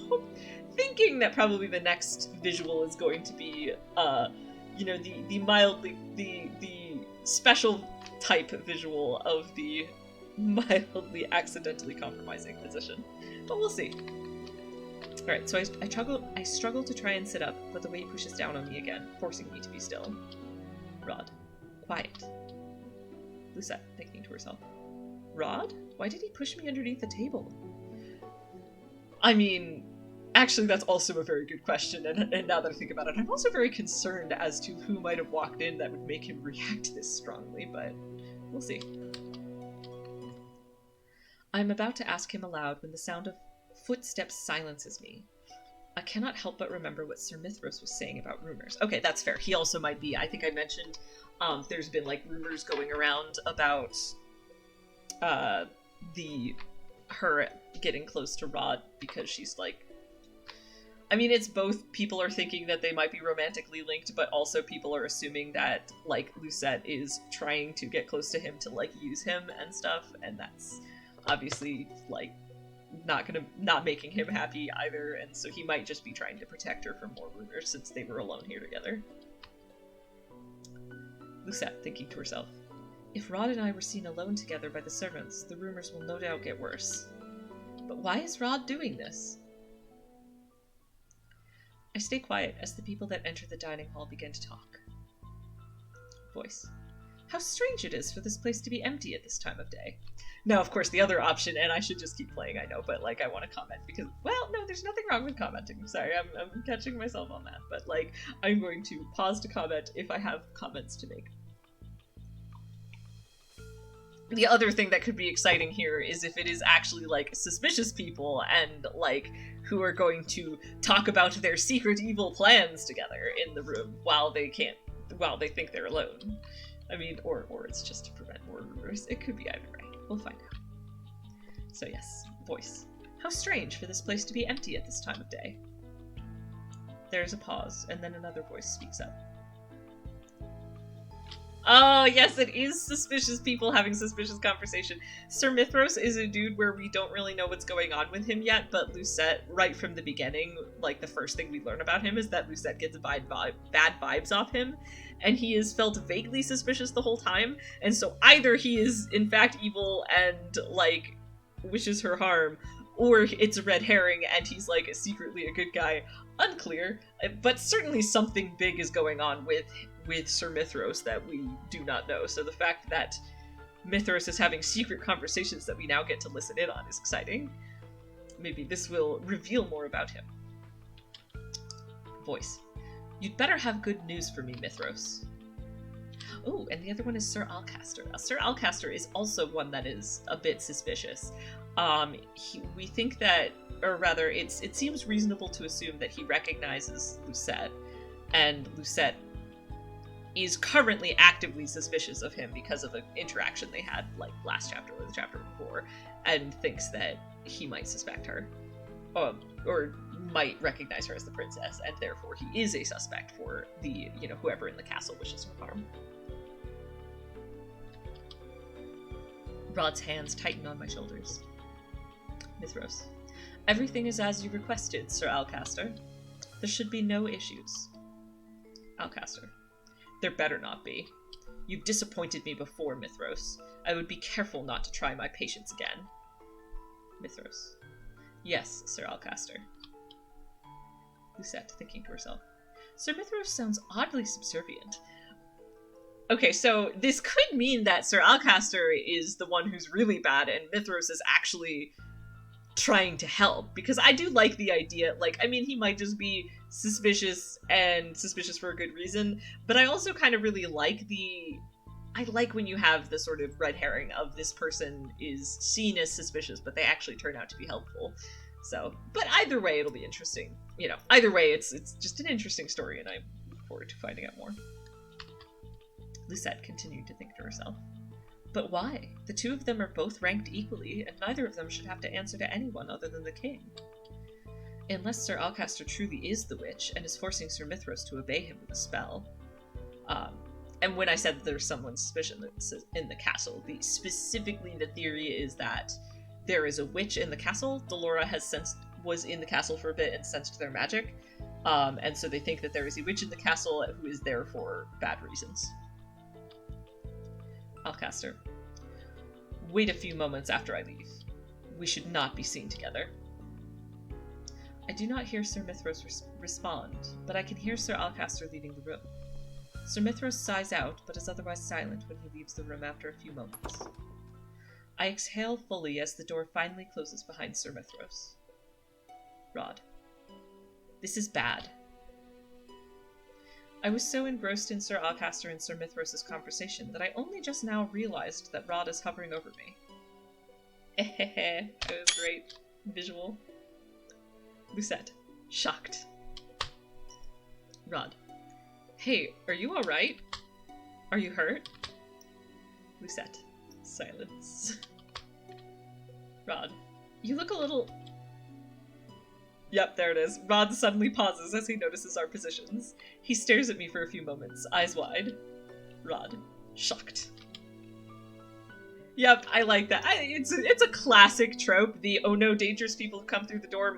thinking that probably the next visual is going to be, you know, the mildly, the special type visual of the mildly accidentally compromising position. But we'll see. Alright, so I struggle to try and sit up, but the weight pushes down on me again, forcing me to be still. Rod. Quiet. Lucette, thinking to herself. Rod? Why did he push me underneath the table? I mean, actually that's also a very good question, and now that I think about it, I'm also very concerned as to who might have walked in that would make him react this strongly, but we'll see. I'm about to ask him aloud when the sound of footsteps silences me. I cannot help but remember what Sir Mithros was saying about rumors. Okay, that's fair. He also might be, I think I mentioned, there's been, like, rumors going around about, her getting close to Rod because she's, like, I mean, it's both people are thinking that they might be romantically linked, but also people are assuming that, like, Lucette is trying to get close to him to, like, use him and stuff, and that's obviously, like, not making him happy either, and so he might just be trying to protect her from more rumors since they were alone here together. Lucette, thinking to herself, if Rod and I were seen alone together by the servants, the rumors will no doubt get worse. But why is Rod doing this? I stay quiet as the people that enter the dining hall begin to talk. Voice. How strange it is for this place to be empty at this time of day. Now, of course, the other option, and I should just keep playing, I know, but, like, I want to comment because, well, no, there's nothing wrong with commenting. Sorry, I'm catching myself on that, but, like, I'm going to pause to comment if I have comments to make. The other thing that could be exciting here is if it is actually, like, suspicious people and, like, who are going to talk about their secret evil plans together in the room while they think they're alone. I mean, or it's just to prevent more rumors. It could be either way. We'll find out. So yes, voice. How strange for this place to be empty at this time of day. There is a pause, and then another voice speaks up. Oh, yes, it is suspicious people having suspicious conversation. Sir Mithros is a dude where we don't really know what's going on with him yet, but Lucette, right from the beginning, like, the first thing we learn about him is that Lucette gets bad vibes off him, and he is felt vaguely suspicious the whole time, and so either he is, in fact, evil and, like, wishes her harm, or it's a red herring and he's, like, secretly a good guy. Unclear, but certainly something big is going on with Sir Mithros that we do not know. So the fact that Mithros is having secret conversations that we now get to listen in on is exciting. Maybe this will reveal more about him. Voice. You'd better have good news for me, Mithros. Oh, and the other one is Sir Alcaster. Now, Sir Alcaster is also one that is a bit suspicious. We think that, or rather, it seems reasonable to assume that he recognizes Lucette, and Lucette is currently actively suspicious of him because of an interaction they had, like, last chapter or the chapter before, and thinks that he might suspect her, or might recognize her as the princess, and therefore he is a suspect for the, you know, whoever in the castle wishes her harm. Rod's hands tighten on my shoulders. Mithros. Everything is as you requested, Sir Alcaster. There should be no issues. Alcaster. There better not be. You've disappointed me before, Mithros. I would be careful not to try my patience again. Mithros. Yes, Sir Alcaster. Lucette, thinking to herself. Sir Mithros sounds oddly subservient. Okay, so this could mean that Sir Alcaster is the one who's really bad and Mithros is actually trying to help, because I do like the idea, like, I mean, he might just be suspicious and suspicious for a good reason, but I also kind of really like I like when you have the sort of red herring of this person is seen as suspicious, but they actually turn out to be helpful. So, but either way, it'll be interesting. You know, either way, it's just an interesting story, and I look forward to finding out more. Lucette continued to think to herself. But why? The two of them are both ranked equally, and neither of them should have to answer to anyone other than the king. Unless Sir Alcaster truly is the witch, and is forcing Sir Mithros to obey him with a spell. and when I said that there's someone suspicious in the castle, specifically the theory is that there is a witch in the castle. Delora was in the castle for a bit and sensed their magic. And so they think that there is a witch in the castle who is there for bad reasons. Alcaster. Wait a few moments after I leave. We should not be seen together. I do not hear Sir Mithros respond, but I can hear Sir Alcaster leaving the room. Sir Mithros sighs out, but is otherwise silent when he leaves the room after a few moments. I exhale fully as the door finally closes behind Sir Mithros. Rod. This is bad. I was so engrossed in Sir Alcaster and Sir Mithros' conversation that I only just now realized that Rod is hovering over me. That was a great visual. Lucette. Shocked. Rod. Hey, are you alright? Are you hurt? Lucette. Silence. Rod. You look a little... Yep, there it is. Rod suddenly pauses as he notices our positions. He stares at me for a few moments, eyes wide. Rod. Shocked. Yep, I like that. It's a classic trope. The oh no, dangerous people who come through the door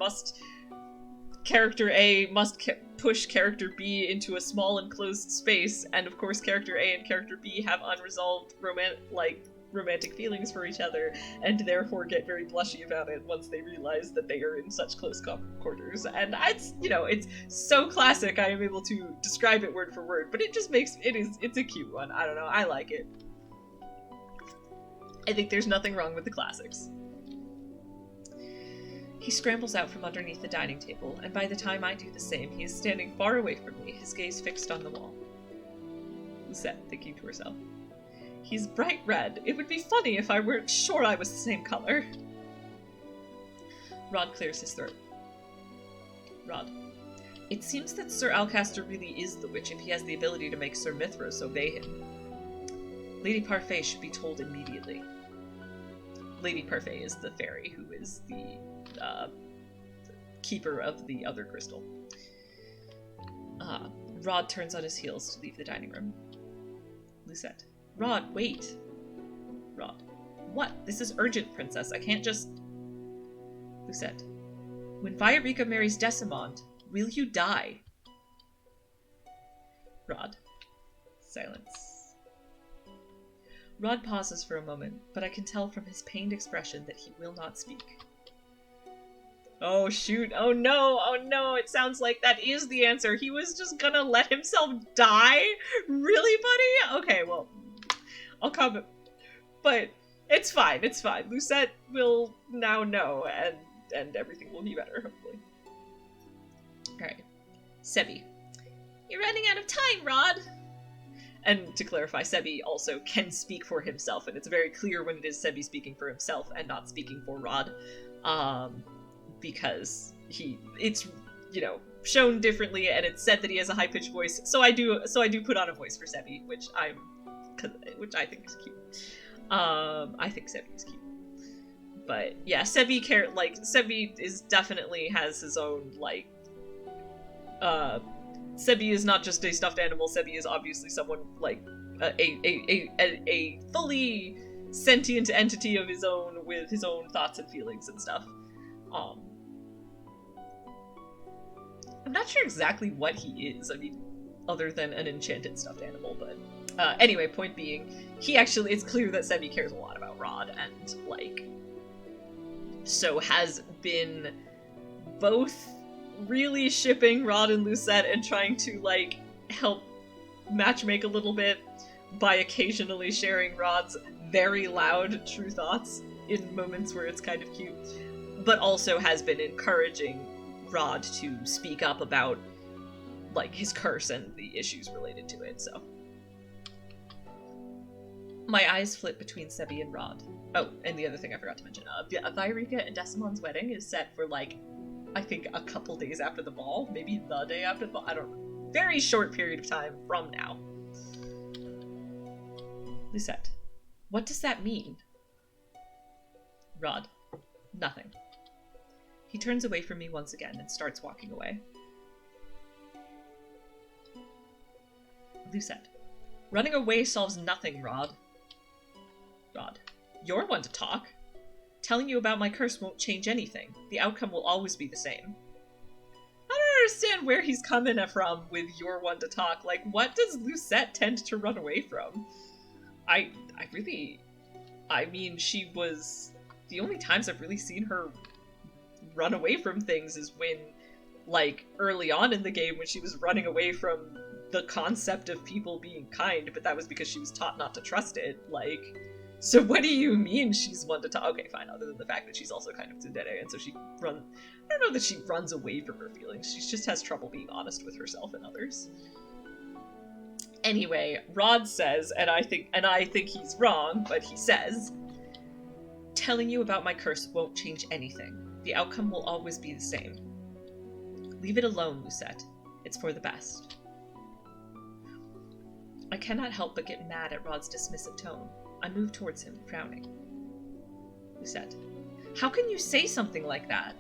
Character A must push Character B into a small enclosed space, and of course Character A and Character B have unresolved romantic feelings for each other, and therefore get very blushy about it once they realize that they are in such close quarters. And it's so classic. I am able to describe it word for word, but it just makes it's a cute one. I don't know. I like it. I think there's nothing wrong with the classics. He scrambles out from underneath the dining table, and by the time I do the same, he is standing far away from me, his gaze fixed on the wall. Lucette, thinking to herself. He's bright red. It would be funny if I weren't sure I was the same color. Rod clears his throat. Rod. It seems that Sir Alcaster really is the witch, and he has the ability to make Sir Mithros obey him. Lady Parfait should be told immediately. Lady Parfait is the fairy who is the keeper of the other crystal. Rod turns on his heels to leave the dining room. Lucette. Rod, wait. Rod. What? This is urgent, princess. I can't just... Lucette. When Viorica marries Decimond, will you die? Rod. Silence. Rod pauses for a moment, but I can tell from his pained expression that he will not speak. Oh shoot, oh no, it sounds like that is the answer. He was just gonna let himself die? Really, buddy? Okay, well, I'll comment. But it's fine. Lucette will now know, and everything will be better, hopefully. Alright. Sebi. You're running out of time, Rod! And to clarify, Sebi also can speak for himself, and it's very clear when it is Sebi speaking for himself and not speaking for Rod. Because it's shown differently, and it's said that he has a high-pitched voice. So I do put on a voice for Sebi, which I think is cute. I think Sebi is cute. But yeah, Sebi has his own Sebi is not just a stuffed animal. Sebi is obviously someone a fully sentient entity of his own, with his own thoughts and feelings and stuff. I'm not sure exactly what he is, other than an enchanted stuffed animal, but anyway, point being, it's clear that Sebi cares a lot about Rod, and so has been both really shipping Rod and Lucette and trying to help matchmake a little bit by occasionally sharing Rod's very loud true thoughts in moments where it's kind of cute, but also has been encouraging Rod to speak up about his curse and the issues related to it. So my eyes flit between Sebi and Rod. Oh, and the other thing I forgot to mention, Viorica and Decimond's wedding is set for I think a couple days after the ball, maybe the day after the ball, I don't know. Very short period of time from now. Lucette. What does that mean? Rod. Nothing. He turns away from me once again and starts walking away. Lucette. Running away solves nothing, Rod. Rod, you're one to talk. Telling you about my curse won't change anything. The outcome will always be the same. I don't understand where he's coming from with you're one to talk. Like, what does Lucette tend to run away from? I mean, she was... The only times I've really seen her run away from things is when, like, early on in the game when she was running away from the concept of people being kind, but that was because she was taught not to trust it. Like, so what do you mean she's one to talk? Okay, fine, other than the fact that she's also kind of tsundere, and so she I don't know that she runs away from her feelings. She just has trouble being honest with herself and others. Anyway, Rod says, and I think he's wrong, but he says, telling you about my curse won't change anything. The outcome will always be the same. Leave it alone, Lucette. It's for the best. I cannot help but get mad at Rod's dismissive tone. I move towards him, frowning. Lucette. How can you say something like that?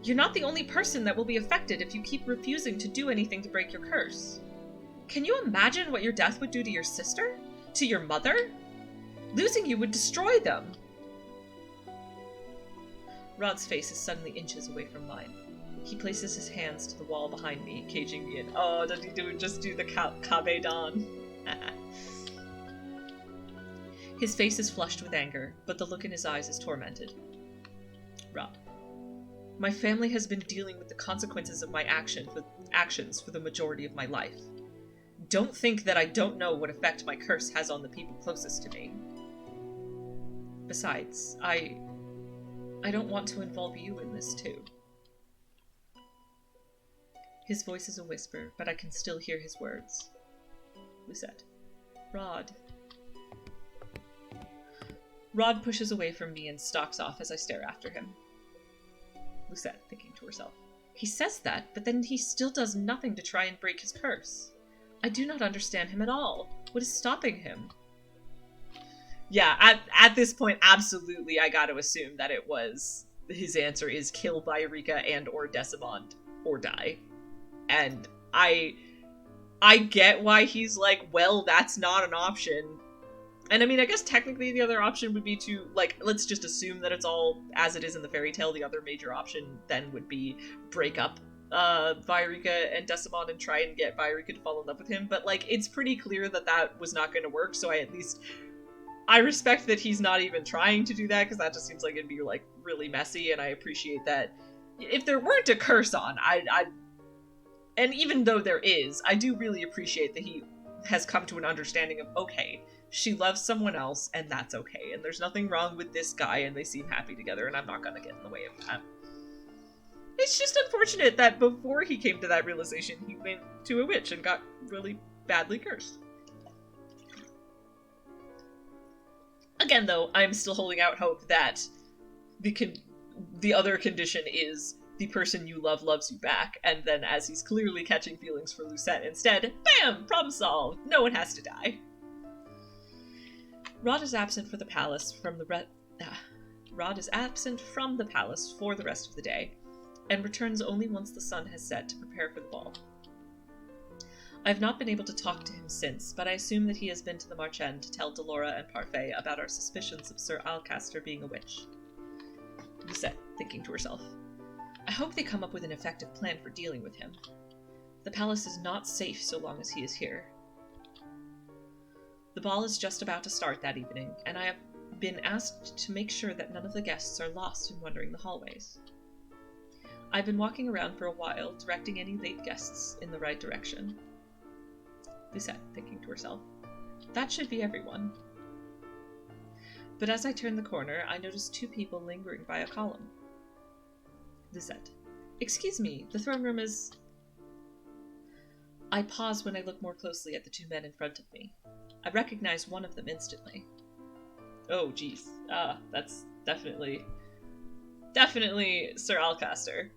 You're not the only person that will be affected if you keep refusing to do anything to break your curse. Can you imagine what your death would do to your sister? To your mother? Losing you would destroy them. Rod's face is suddenly inches away from mine. He places his hands to the wall behind me, caging me in. Oh, does he just do the kabe-dan? His face is flushed with anger, but the look in his eyes is tormented. Rod. My family has been dealing with the consequences of my actions for the majority of my life. Don't think that I don't know what effect my curse has on the people closest to me. Besides, I don't want to involve you in this too. His voice is a whisper, but I can still hear his words. Lucette. Rod. Rod pushes away from me and stalks off as I stare after him. Lucette, thinking to herself. He says that, but then he still does nothing to try and break his curse. I do not understand him at all. What is stopping him? Yeah, at this point, absolutely, I gotta assume that it was... His answer is kill Viorica and or Decimond, or die. And I get why he's like, well, that's not an option. And I mean, I guess technically the other option would be to, like, let's just assume that it's all as it is in the fairy tale. The other major option then would be break up Viorica and Decimond and try and get Viorica to fall in love with him. But, like, it's pretty clear that that was not going to work, so I respect that he's not even trying to do that, because that just seems like it'd be, like, really messy, and I appreciate that. If there weren't a curse on, and even though there is, I do really appreciate that he has come to an understanding of, okay, she loves someone else, and that's okay, and there's nothing wrong with this guy, and they seem happy together, and I'm not gonna get in the way of that. It's just unfortunate that before he came to that realization, he went to a witch and got really badly cursed. Again, though, I'm still holding out hope that the other condition is the person you love loves you back, and then as he's clearly catching feelings for Lucette instead, bam! Problem solved! No one has to die. Rod is absent from the palace for the rest of the day, and returns only once the sun has set to prepare for the ball. I have not been able to talk to him since, but I assume that he has been to the March End to tell Delora and Parfait about our suspicions of Sir Alcaster being a witch. Lucette, thinking to herself. I hope they come up with an effective plan for dealing with him. The palace is not safe so long as he is here. The ball is just about to start that evening, and I have been asked to make sure that none of the guests are lost in wandering the hallways. I've been walking around for a while, directing any late guests in the right direction. Lucette, thinking to herself. That should be everyone. But as I turn the corner, I notice two people lingering by a column. Lucette. Excuse me, the throne room is... I pause when I look more closely at the two men in front of me. I recognize one of them instantly. Oh, jeez. That's definitely Sir Alcaster.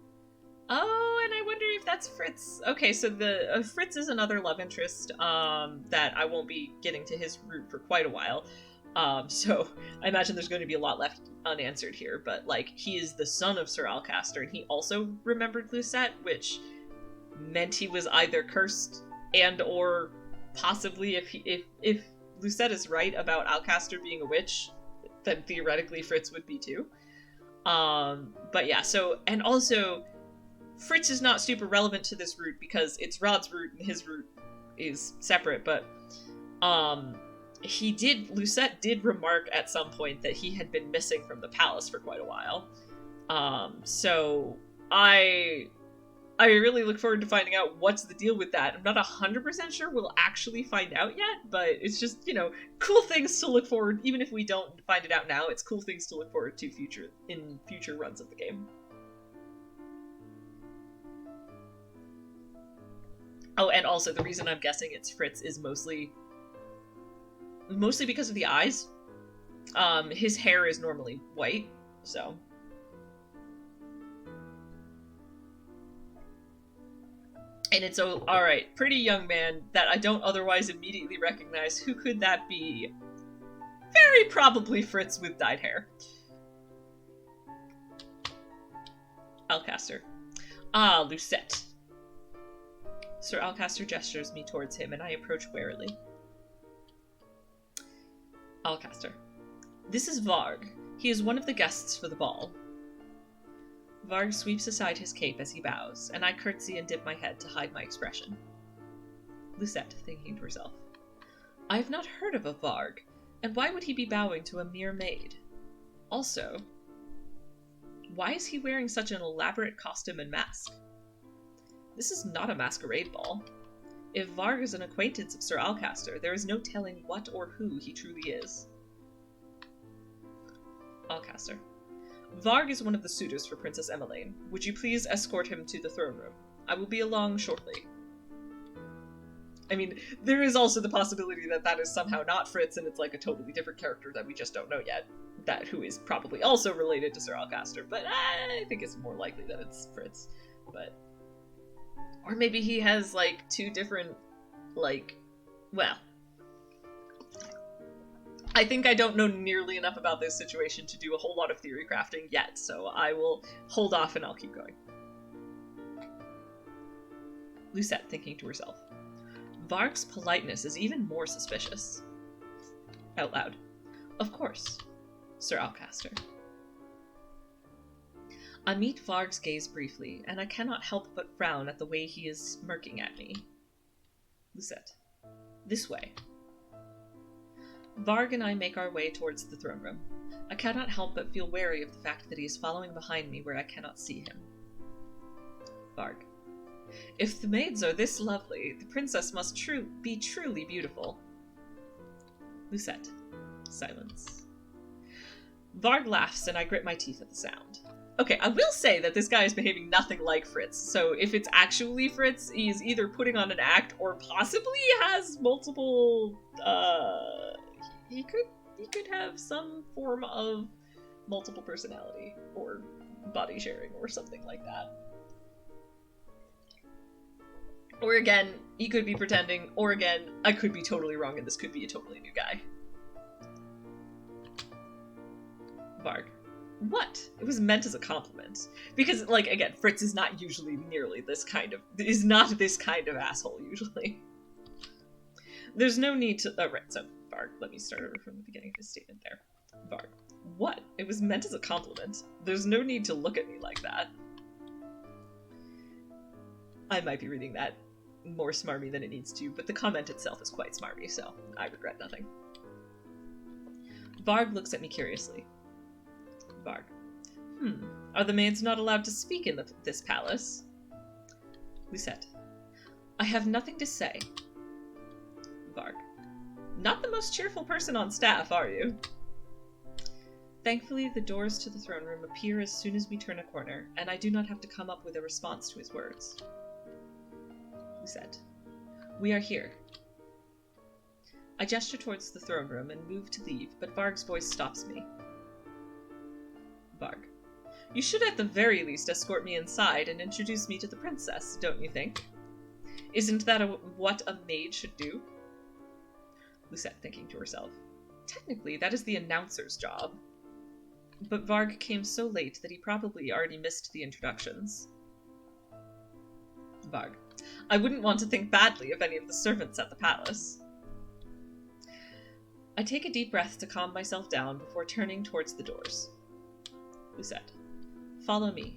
Oh, and I wonder if that's Fritz. Okay, so the Fritz is another love interest that I won't be getting to his root for quite a while. So I imagine there's going to be a lot left unanswered here, but, like, he is the son of Sir Alcaster, and he also remembered Lucette, which meant he was either cursed and or possibly if Lucette is right about Alcaster being a witch, then theoretically Fritz would be too. But yeah, so, and also, Fritz is not super relevant to this route because it's Rod's route and his route is separate, but, Lucette did remark at some point that he had been missing from the palace for quite a while. So, I really look forward to finding out what's the deal with that. I'm not 100% sure we'll actually find out yet, but it's just, cool things to look forward, even if we don't find it out now, it's cool things to look forward to in future runs of the game. Oh, and also the reason I'm guessing it's Fritz is mostly because of the eyes. His hair is normally white, so... And it's alright, pretty young man that I don't otherwise immediately recognize. Who could that be? Very probably Fritz with dyed hair. Alcaster. Ah, Lucette. Sir Alcaster gestures me towards him, and I approach warily. Alcaster. This is Varg. He is one of the guests for the ball. Varg sweeps aside his cape as he bows, and I curtsy and dip my head to hide my expression. Lucette, thinking to herself. I have not heard of a Varg, and why would he be bowing to a mere maid? Also, why is he wearing such an elaborate costume and mask? This is not a masquerade ball. If Varg is an acquaintance of Sir Alcaster, there is no telling what or who he truly is. Alcaster. Varg is one of the suitors for Princess Emmeline. Would you please escort him to the throne room? I will be along shortly. I mean, there is also the possibility that that is somehow not Fritz and it's like a totally different character that we just don't know yet. Who is probably also related to Sir Alcaster, but I think it's more likely that it's Fritz. But... Or maybe he has, like, two different, well... I think I don't know nearly enough about this situation to do a whole lot of theory crafting yet, so I will hold off and I'll keep going. Lucette, thinking to herself. Varg's politeness is even more suspicious. Out loud. Of course, Sir Alcaster. I meet Varg's gaze briefly, and I cannot help but frown at the way he is smirking at me. Lucette. This way. Varg and I make our way towards the throne room. I cannot help but feel wary of the fact that he is following behind me where I cannot see him. Varg. If the maids are this lovely, the princess must be truly beautiful. Lucette. Silence. Varg laughs and I grit my teeth at the sound. Okay, I will say that this guy is behaving nothing like Fritz, so if it's actually Fritz, he's either putting on an act or possibly has multiple, he could have some form of multiple personality or body sharing or something like that. Or again, he could be pretending, or again, I could be totally wrong and this could be a totally new guy. Varg. What? It was meant as a compliment. Because, again, Fritz is not usually nearly this kind of asshole, usually. There's no need to... Oh, right, so, Varg, let me start over from the beginning of his statement there. Varg. What? It was meant as a compliment. There's no need to look at me like that. I might be reading that more smarmy than it needs to, but the comment itself is quite smarmy, so I regret nothing. Varg looks at me curiously. Varg. Are the maids not allowed to speak in this palace? Lucette. I have nothing to say. Varg. Not the most cheerful person on staff, are you? Thankfully, the doors to the throne room appear as soon as we turn a corner, and I do not have to come up with a response to his words. Lucette. We are here. I gesture towards the throne room and move to leave, but Varg's voice stops me. Varg. You should at the very least escort me inside and introduce me to the princess, don't you think? Isn't that what a maid should do? Lucette, thinking to herself. Technically, that is the announcer's job. But Varg came so late that he probably already missed the introductions. Varg. I wouldn't want to think badly of any of the servants at the palace. I take a deep breath to calm myself down before turning towards the doors. Lucette, follow me.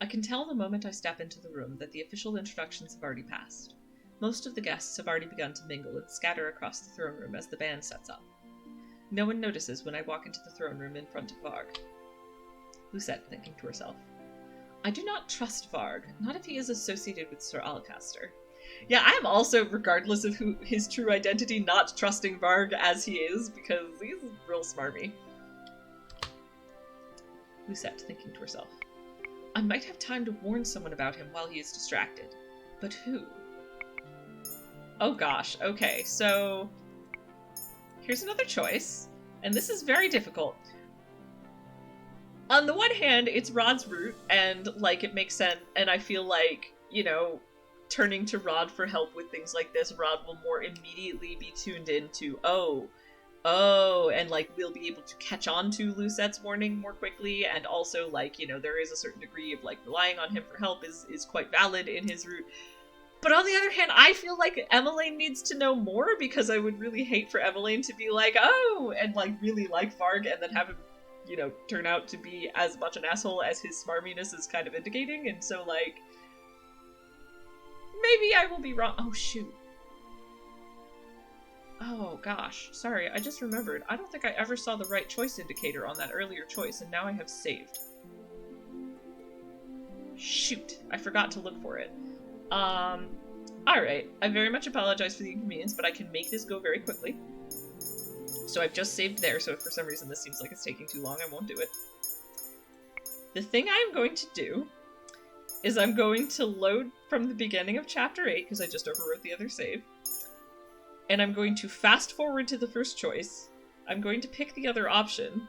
I can tell the moment I step into the room that the official introductions have already passed. Most of the guests have already begun to mingle and scatter across the throne room as the band sets up. No one notices when I walk into the throne room in front of Varg. Lucette, thinking to herself, I do not trust Varg, not if he is associated with Sir Alcaster. Yeah, I am also, regardless of his true identity, not trusting Varg as he is, because he's real smarmy. Lucette, thinking to herself, I might have time to warn someone about him while he is distracted. But who? Oh gosh, okay, so here's another choice, and this is very difficult. On the one hand, it's Rod's route, and, like, it makes sense, and I feel like, you know, turning to Rod for help with things like this, Rod will more immediately be tuned into, oh, and, like, we'll be able to catch on to Lucette's warning more quickly, and also, like, you know, there is a certain degree of, like, relying on him for help is quite valid in his route. But on the other hand, I feel like Emmeline needs to know more, because I would really hate for Emmeline to be like, oh, and, like, really like Varg, and then have him, you know, turn out to be as much an asshole as his smarminess is kind of indicating, and so, like, maybe I will be wrong. Oh, shoot. Oh, gosh. Sorry, I just remembered. I don't think I ever saw the right choice indicator on that earlier choice, and now I have saved. Shoot. I forgot to look for it. Alright. I very much apologize for the inconvenience, but I can make this go very quickly. So I've just saved there, so if for some reason this seems like it's taking too long, I won't do it. The thing I'm going to do is I'm going to load from the beginning of Chapter 8, because I just overwrote the other save. And I'm going to fast forward to the first choice. I'm going to pick the other option.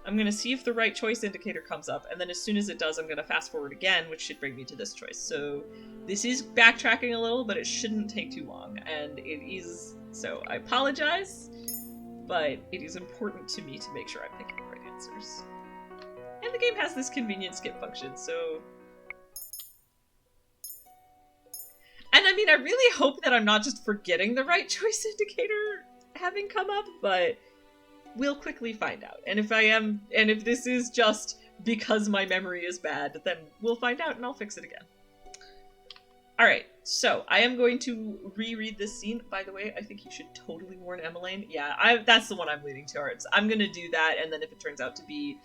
I'm going to see if the right choice indicator comes up, and then as soon as it does, I'm going to fast forward again, which should bring me to this choice. So this is backtracking a little, but it shouldn't take too long, and it is... So I apologize, but it is important to me to make sure I'm picking the right answers. And the game has this convenient skip function, so... And I mean, I really hope that I'm not just forgetting the right choice indicator having come up, but we'll quickly find out. And if I am, and if this is just because my memory is bad, then we'll find out and I'll fix it again. Alright, so I am going to reread this scene. By the way, I think you should totally warn Emmeline. Yeah, that's the one I'm leaning towards. I'm gonna do that, and then if it turns out to be,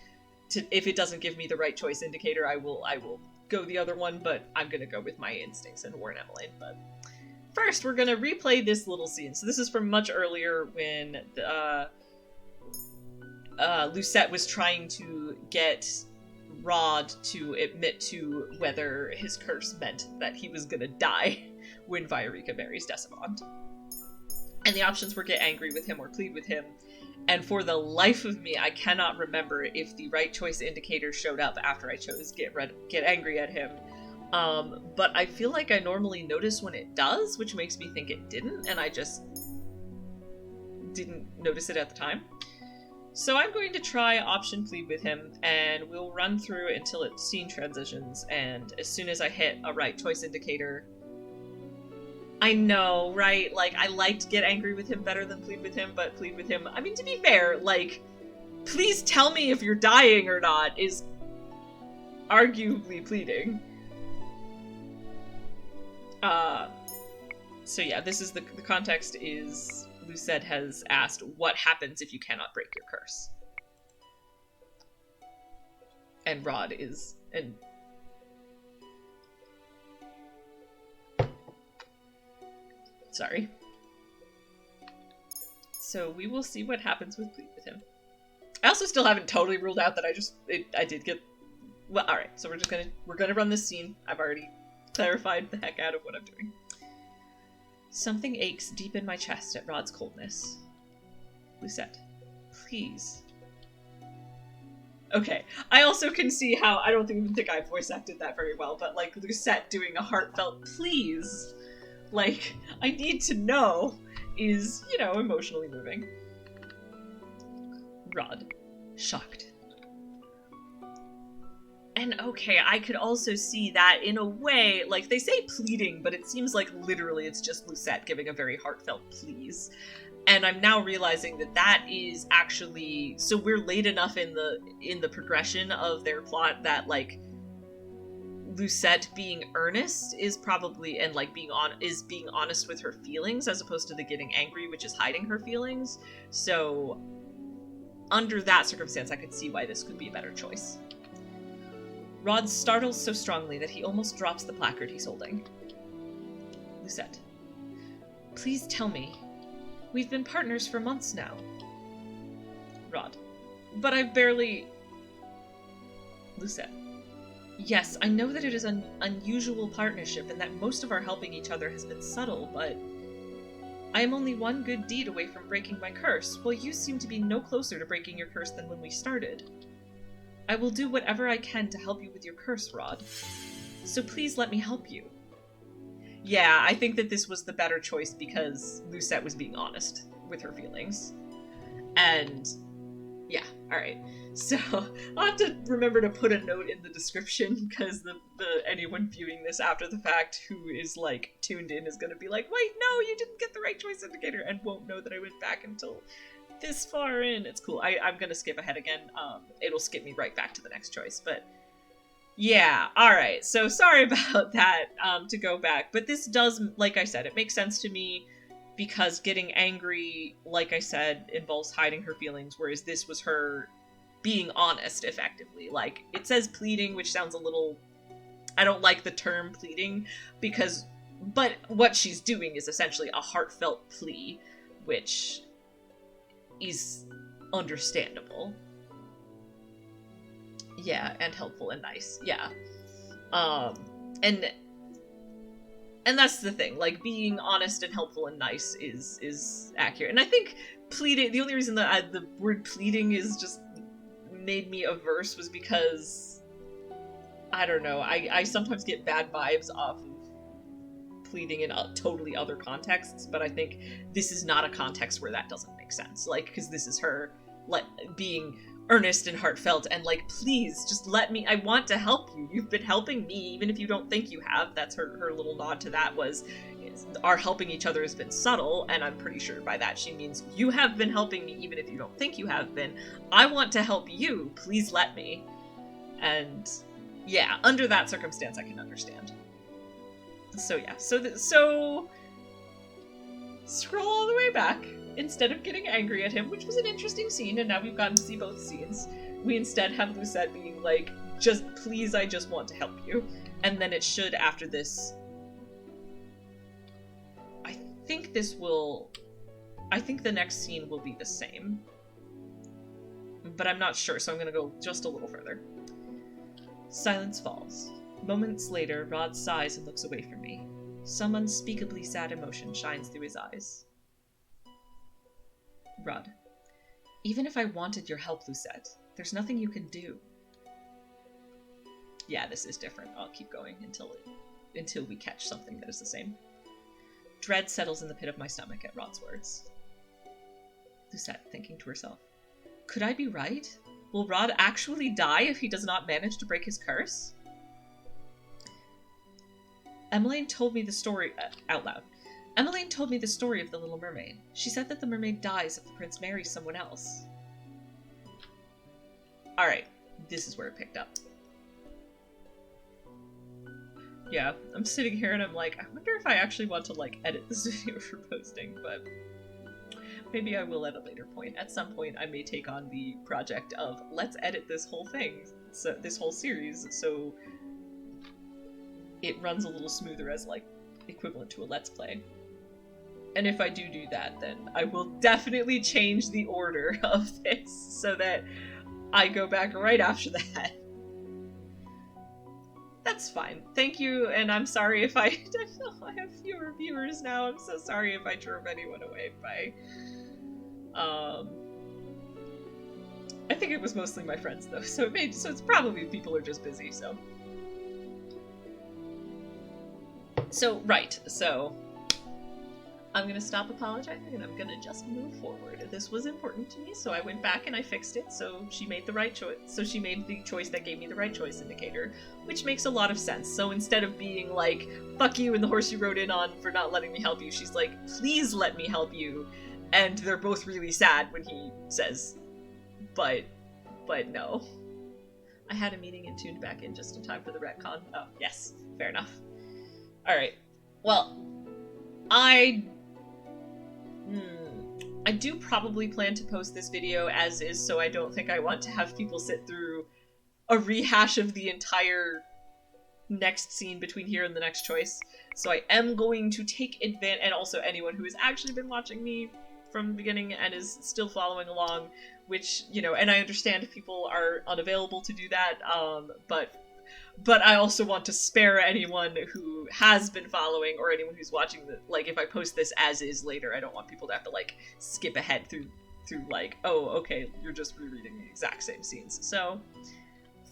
if it doesn't give me the right choice indicator, I will go the other one, but I'm gonna go with my instincts and warn Emmeline. But first, we're gonna replay this little scene. So this is from much earlier when Lucette was trying to get Rod to admit to whether his curse meant that he was gonna die when Viorica marries Decimond. And the options were get angry with him or plead with him. And for the life of me, I cannot remember if the right choice indicator showed up after I chose get angry at him. But I feel like I normally notice when it does, which makes me think it didn't, and I just didn't notice it at the time. So I'm going to try option plead with him, and we'll run through until scene transitions, and as soon as I hit a right choice indicator... I know, right? Like, I liked get angry with him better than plead with him, but plead with him... I mean, to be fair, like, please tell me if you're dying or not is arguably pleading. So yeah, this is the context is Lucette has asked, what happens if you cannot break your curse? And Rod is... Sorry. So we will see what happens with plead with him. I also still haven't totally ruled out that I did get... Well, alright, so we're gonna run this scene. I've already clarified the heck out of what I'm doing. Something aches deep in my chest at Rod's coldness. Lucette, please. Okay, I also can see how, I don't even think I voice acted that very well, but like Lucette doing a heartfelt please, like, I need to know, is, you know, emotionally moving. Rod, shocked. And okay, I could also see that in a way, like, they say pleading, but it seems like literally it's just Lucette giving a very heartfelt please. And I'm now realizing that that is actually, so we're late enough in the progression of their plot that, like, Lucette being earnest is probably, and like being honest with her feelings as opposed to the getting angry, which is hiding her feelings. So under that circumstance, I could see why this could be a better choice. Rod startles so strongly that he almost drops the placard he's holding. Lucette. Please tell me. We've been partners for months now. Rod. But I've barely... Lucette. Yes, I know that it is an unusual partnership and that most of our helping each other has been subtle, but... I am only one good deed away from breaking my curse, while you seem to be no closer to breaking your curse than when we started. I will do whatever I can to help you with your curse, Rod. So please let me help you. Yeah, I think that this was the better choice because Lucette was being honest with her feelings. And yeah, alright. So I'll have to remember to put a note in the description because the anyone viewing this after the fact who is like tuned in is going to be like, wait, no, you didn't get the right choice indicator, and won't know that I went back until this far in. It's cool. I'm going to skip ahead again. It'll skip me right back to the next choice, but yeah, alright. So sorry about that, to go back. But this does, like I said, it makes sense to me because getting angry, like I said, involves hiding her feelings, whereas this was her being honest, effectively. Like, it says pleading, which sounds a little... I don't like the term pleading, because... But what she's doing is essentially a heartfelt plea, which is understandable. Yeah, and helpful and nice. Yeah. And that's the thing. Like, being honest and helpful and nice is accurate. And I think pleading... The only reason that the word pleading is just made me averse was because... I don't know. I sometimes get bad vibes off of pleading in totally other contexts, but I think this is not a context where that doesn't make sense. Like, because this is her, like, being earnest and heartfelt and like, please just let me, I want to help you. You've been helping me, even if you don't think you have. That's her little nod to that was, our helping each other has been subtle, and I'm pretty sure by that she means you have been helping me even if you don't think you have been. I want to help you, please let me. And yeah, under that circumstance I can understand. So yeah, so scroll all the way back. Instead of getting angry at him, which was an interesting scene, and now we've gotten to see both scenes, we instead have Lucette being like, just please, I just want to help you. And then it should, after this, I think the next scene will be the same. But I'm not sure, so I'm gonna go just a little further. Silence falls. Moments later, Rod sighs and looks away from me. Some unspeakably sad emotion shines through his eyes. Rod. Even if I wanted your help, Lucette, there's nothing you can do. Yeah, this is different. I'll keep going until we catch something that is the same. Dread settles in the pit of my stomach at Rod's words. Lucette, thinking to herself. Could I be right? Will Rod actually die if he does not manage to break his curse? Emmeline told me the story out loud. Emmeline told me the story of the Little Mermaid. She said that the mermaid dies if the prince marries someone else. Alright, this is where it picked up. Yeah, I'm sitting here and I'm like, I wonder if I actually want to, like, edit this video for posting, but maybe I will at a later point. At some point, I may take on the project of, let's edit this whole thing, so this whole series, so it runs a little smoother as, like, equivalent to a Let's Play. And if I do that, then I will definitely change the order of this so that I go back right after that. That's fine. Thank you, and I'm sorry if I have fewer viewers now. I'm so sorry if I drove anyone away by... I think it was mostly my friends, though, so it's probably people are just busy, so... So, right, so... I'm gonna stop apologizing and I'm gonna just move forward. this was important to me, so I went back and I fixed it, so she made the right choice. So she made the choice that gave me the right choice indicator, which makes a lot of sense. So instead of being like, fuck you and the horse you rode in on for not letting me help you, she's like, please let me help you. And they're both really sad when he says, but no. I had a meeting and tuned back in just in time for the retcon. Oh, yes. Fair enough. Alright. Well, I do probably plan to post this video as is, so I don't think I want to have people sit through a rehash of the entire next scene between here and the next choice. So I am going to take advantage, and also anyone who has actually been watching me from the beginning and is still following along, which, you know, and I understand if people are unavailable to do that, but I also want to spare anyone who has been following or anyone who's watching the, like, if I post this as is later, I don't want people to have to, like, skip ahead through like, oh, okay, you're just rereading the exact same scenes. So,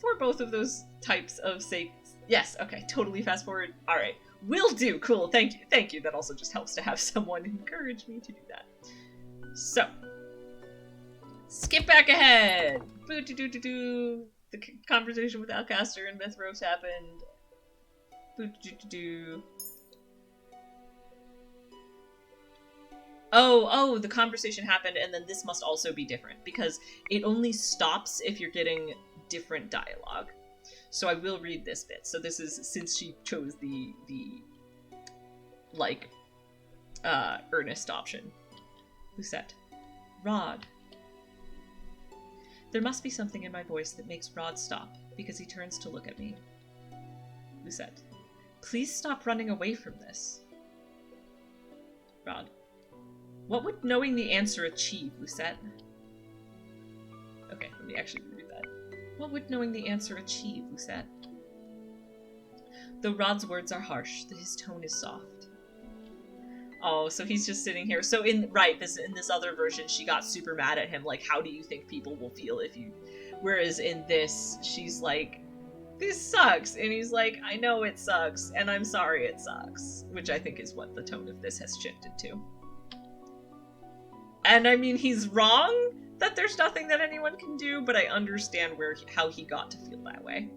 for both of those types of sakes, yes, okay, totally fast forward. Alright, will do, cool, thank you. That also just helps to have someone encourage me to do that. So, skip back ahead! Boo-doo-doo-doo-doo. The conversation with Alcaster and Mithros happened. Boo-doo-doo-doo. Oh, the conversation happened, and then this must also be different, because it only stops if you're getting different dialogue. So I will read this bit. So this is, since she chose the like, earnest option. Lucette. Rod. There must be something in my voice that makes Rod stop, because he turns to look at me. Lucette. Please stop running away from this. Rod. What would knowing the answer achieve, Lucette? Okay, let me actually read that. What would knowing the answer achieve, Lucette? Though Rod's words are harsh, his tone is soft. Oh, so he's just sitting here. So in this other version, she got super mad at him, like, how do you think people will feel if you... Whereas in this, she's like, this sucks. And he's like, I know it sucks, and I'm sorry it sucks. Which I think is what the tone of this has shifted to. And I mean, he's wrong that there's nothing that anyone can do, but I understand how he got to feel that way.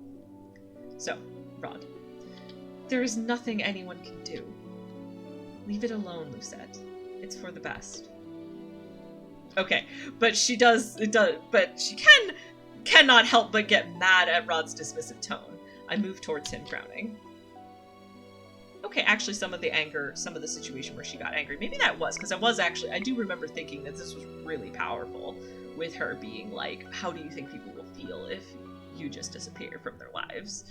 So, Rod. There is nothing anyone can do. Leave it alone, Lucette. It's for the best. Okay, but she cannot help but get mad at Rod's dismissive tone. I move towards him, frowning. Okay, actually some of the situation where she got angry, maybe that was, because I do remember thinking that this was really powerful, with her being like, how do you think people will feel if you just disappear from their lives?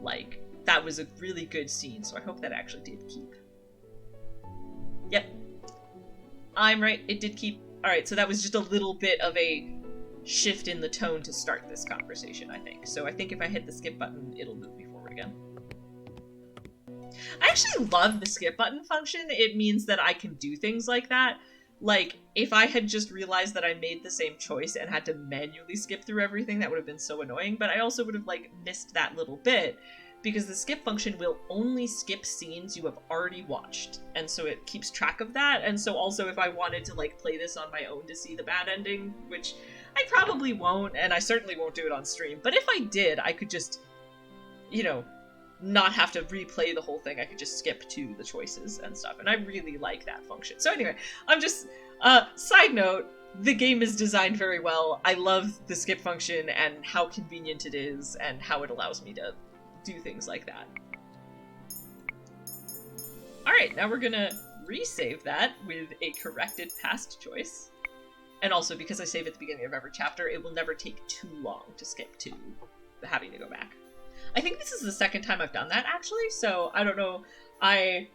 Like, that was a really good scene, so I hope that actually did keep. Yep. I'm right, it did keep. Alright, so that was just a little bit of a shift in the tone to start this conversation, I think. So I think if I hit the skip button, it'll move me forward again. I actually love the skip button function. It means that I can do things like that. Like, if I had just realized that I made the same choice and had to manually skip through everything, that would have been so annoying, but I also would have, like, missed that little bit. Because the skip function will only skip scenes you have already watched. And so it keeps track of that. And so also if I wanted to, like, play this on my own to see the bad ending, which I probably won't, and I certainly won't do it on stream. But if I did, I could just, you know, not have to replay the whole thing. I could just skip to the choices and stuff. And I really like that function. So anyway, I'm just, side note, the game is designed very well. I love the skip function and how convenient it is and how it allows me to do things like that. Alright, now we're gonna resave that with a corrected past choice. And also, because I save at the beginning of every chapter, it will never take too long to skip to having to go back. I think this is the second time I've done that, actually, so I don't know. I'm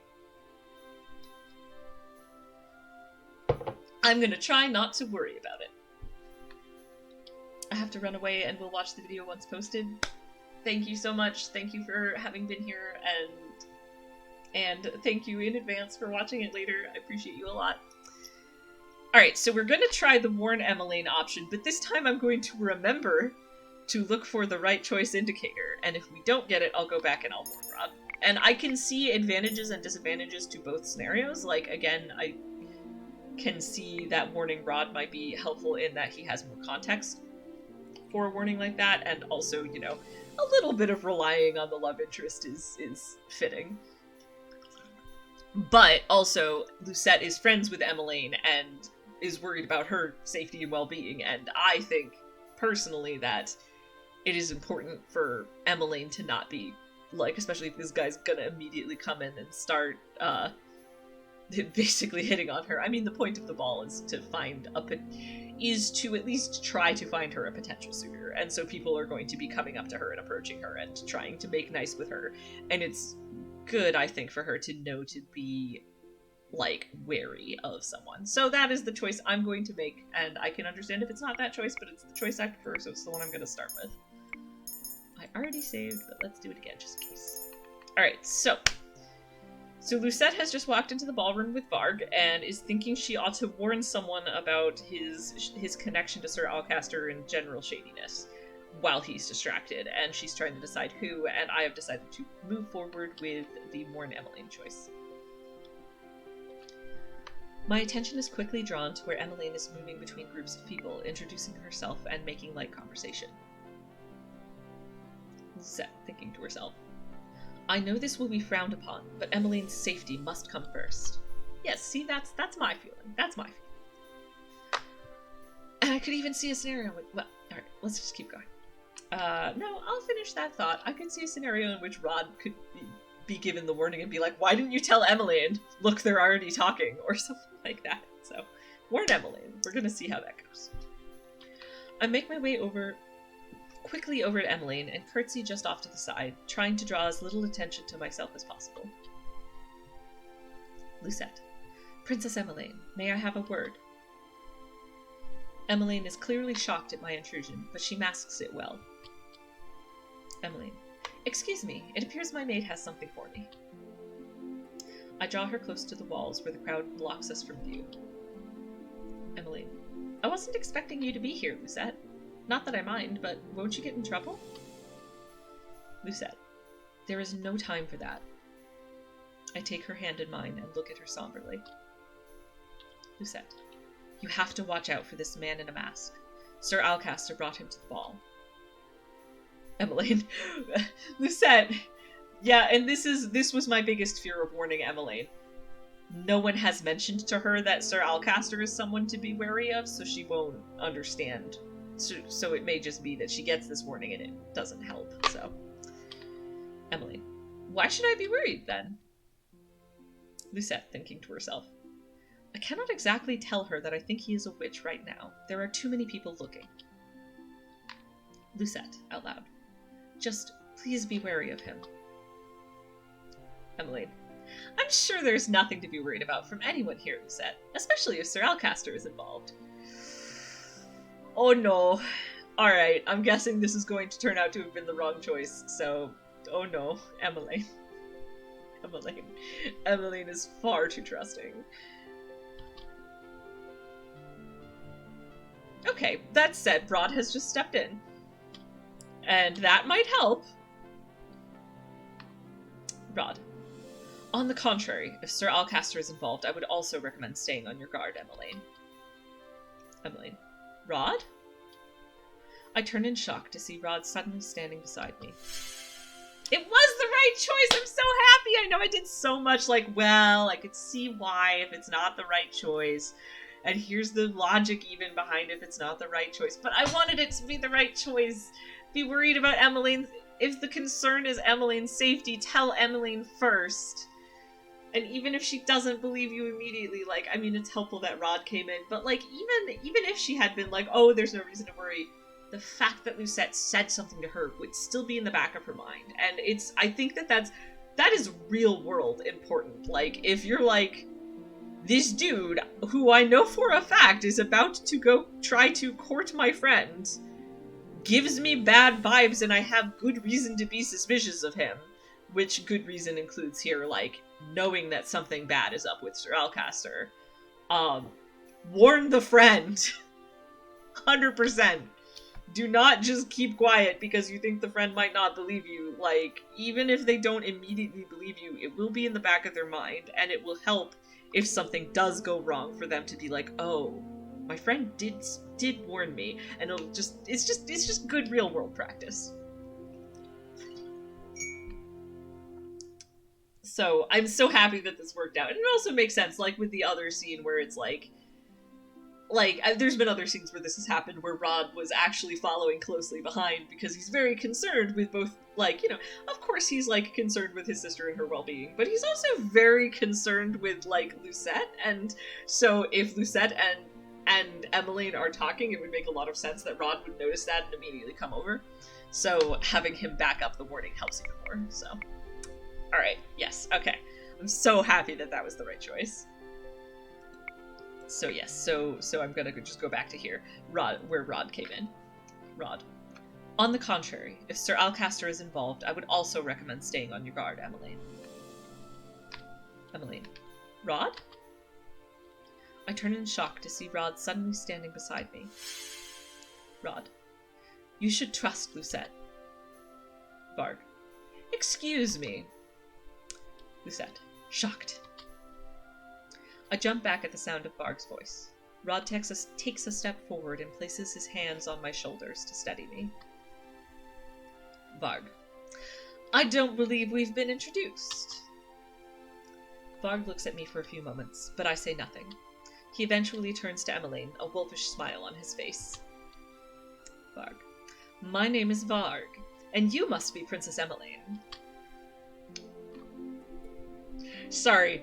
gonna try not to worry about it. I have to run away and we'll watch the video once posted. Thank you so much. Thank you for having been here, and thank you in advance for watching it later. I appreciate you a lot. Alright, so we're going to try the Warn Emmeline option, but this time I'm going to remember to look for the right choice indicator, and if we don't get it, I'll go back and I'll warn Rod. And I can see advantages and disadvantages to both scenarios. Like, again, can see that warning Rod might be helpful in that he has more context for a warning like that, and also, you know, a little bit of relying on the love interest is fitting. But also, Lucette is friends with Emmeline and is worried about her safety and well-being, and I think, personally, that it is important for Emmeline to not be, like, especially if this guy's gonna immediately come in and start, basically hitting on her. I mean, the point of the ball is to at least try to find her a potential suitor, and so people are going to be coming up to her and approaching her and trying to make nice with her, and it's good, I think, for her to know to be, like, wary of someone. So that is the choice I'm going to make, and I can understand if it's not that choice, but it's the choice I prefer, so it's the one I'm going to start with. I already saved, but let's do it again just in case. Alright, so Lucette has just walked into the ballroom with Varg and is thinking she ought to warn someone about his connection to Sir Alcaster and general shadiness while he's distracted, and she's trying to decide who, and I have decided to move forward with the warn Emmeline choice. My attention is quickly drawn to where Emmeline is moving between groups of people, introducing herself and making light conversation. Lucette, thinking to herself, I know this will be frowned upon, but Emmeline's safety must come first. Yes, see, that's my feeling. That's my feeling. And I could even see a scenario with, well, alright, let's just keep going. No, I'll finish that thought. I could see a scenario in which Rod could be given the warning and be like, why didn't you tell Emmeline? Look, they're already talking, or something like that. So, warn Emmeline. We're gonna see how that goes. I make my way quickly over to Emmeline and curtsy just off to the side, trying to draw as little attention to myself as possible. Lucette. Princess Emmeline, may I have a word? Emmeline is clearly shocked at my intrusion, but she masks it well. Emmeline. Excuse me, it appears my maid has something for me. I draw her close to the walls where the crowd blocks us from view. Emmeline. I wasn't expecting you to be here, Lucette. Not that I mind, but won't you get in trouble? Lucette. There is no time for that. I take her hand in mine and look at her somberly. Lucette. You have to watch out for this man in a mask. Sir Alcaster brought him to the ball. Emmeline. Lucette. Yeah, and this was my biggest fear of warning Emmeline. No one has mentioned to her that Sir Alcaster is someone to be wary of, so she won't understand. So it may just be that she gets this warning and it doesn't help, so. Emmeline. Why should I be worried, then? Lucette, thinking to herself. I cannot exactly tell her that I think he is a witch right now. There are too many people looking. Lucette, out loud. Just, please be wary of him. Emmeline. I'm sure there's nothing to be worried about from anyone here, Lucette, especially if Sir Alcaster is involved. Oh no. Alright, I'm guessing this is going to turn out to have been the wrong choice, so... Oh no, Emmeline. Emmeline is far too trusting. Okay, that said, Rod has just stepped in. And that might help. Rod. On the contrary, if Sir Alcaster is involved, I would also recommend staying on your guard, Emmeline. Emmeline. Rod? I turn in shock to see Rod suddenly standing beside me. It was the right choice! I'm so happy! I know I did so much like, well, I could see why if it's not the right choice. And here's the logic even behind if it's not the right choice. But I wanted it to be the right choice. Be worried about Emmeline's... If the concern is Emmeline's safety, tell Emmeline first. And even if she doesn't believe you immediately, like, I mean, it's helpful that Rod came in. But, like, even if she had been like, oh, there's no reason to worry, the fact that Lucette said something to her would still be in the back of her mind. And I think that is real world important. Like, if you're like... This dude, who I know for a fact is about to go try to court my friend, gives me bad vibes and I have good reason to be suspicious of him. Which good reason includes here, like, knowing that something bad is up with Sir Alcaster. Warn the friend. 100%. Do not just keep quiet because you think the friend might not believe you. Like, even if they don't immediately believe you, it will be in the back of their mind, and it will help if something does go wrong, for them to be like, oh, my friend did warn me, and it's just good real world practice. So I'm so happy that this worked out. And it also makes sense, like with the other scene where it's like there's been other scenes where this has happened, where Rod was actually following closely behind because he's very concerned with both, like, you know, of course he's, like, concerned with his sister and her well-being, but he's also very concerned with, like, Lucette, and so if Lucette and Emmeline are talking, it would make a lot of sense that Rod would notice that and immediately come over. So having him back up the warning helps even more, so. Alright, yes, okay. I'm so happy that that was the right choice. So yes, so I'm gonna just go back to here. Where Rod came in. Rod. On the contrary, if Sir Alcaster is involved, I would also recommend staying on your guard, Emmeline. Emmeline. Rod? I turn in shock to see Rod suddenly standing beside me. Rod. You should trust Lucette. Varg. Excuse me. Lucette. Shocked. I jump back at the sound of Varg's voice. Rod takes a step forward and places his hands on my shoulders to steady me. Varg. I don't believe we've been introduced. Varg looks at me for a few moments, but I say nothing. He eventually turns to Emmeline, a wolfish smile on his face. Varg. My name is Varg, and you must be Princess Emmeline. Sorry.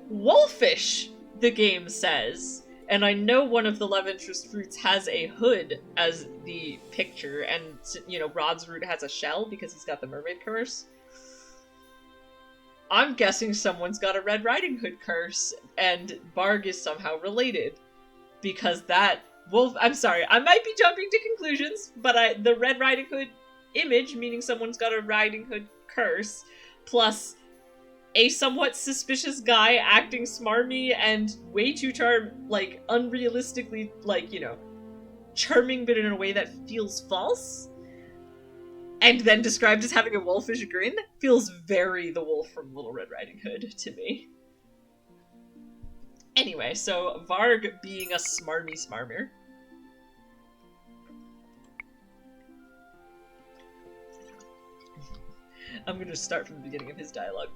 Wolfish, the game says. And I know one of the love interest fruits has a hood as the picture, and, you know, Rod's root has a shell because he's got the mermaid curse. I'm guessing someone's got a Red Riding Hood curse, and Varg is somehow related. Because that wolf... I'm sorry, I might be jumping to conclusions, but the Red Riding Hood image, meaning someone's got a Riding Hood curse, plus a somewhat suspicious guy acting smarmy and way too unrealistically, like, you know, charming, but in a way that feels false, and then described as having a wolfish grin, feels very the wolf from Little Red Riding Hood to me. Anyway, so Varg being a smarmy smarmer. I'm gonna start from the beginning of his dialogue.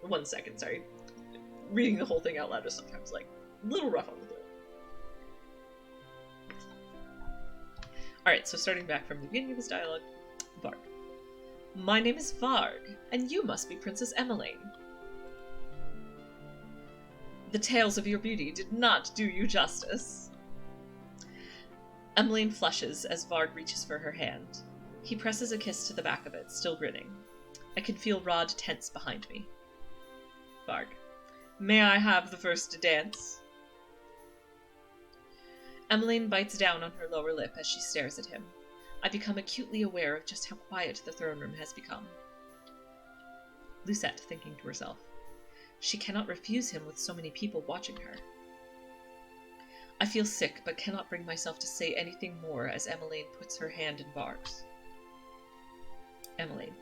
1 second, sorry. Reading the whole thing out loud is sometimes, like, a little rough on the throat. Alright, so starting back from the beginning of his dialogue. Varg. My name is Varg, and you must be Princess Emmeline. The tales of your beauty did not do you justice. Emmeline flushes as Varg reaches for her hand. He presses a kiss to the back of it, still grinning. I can feel Rod tense behind me. Varg. May I have the first dance? Emmeline bites down on her lower lip as she stares at him. I become acutely aware of just how quiet the throne room has become. Lucette, thinking to herself. She cannot refuse him with so many people watching her. I feel sick, but cannot bring myself to say anything more as Emmeline puts her hand in Varg's. Emmeline.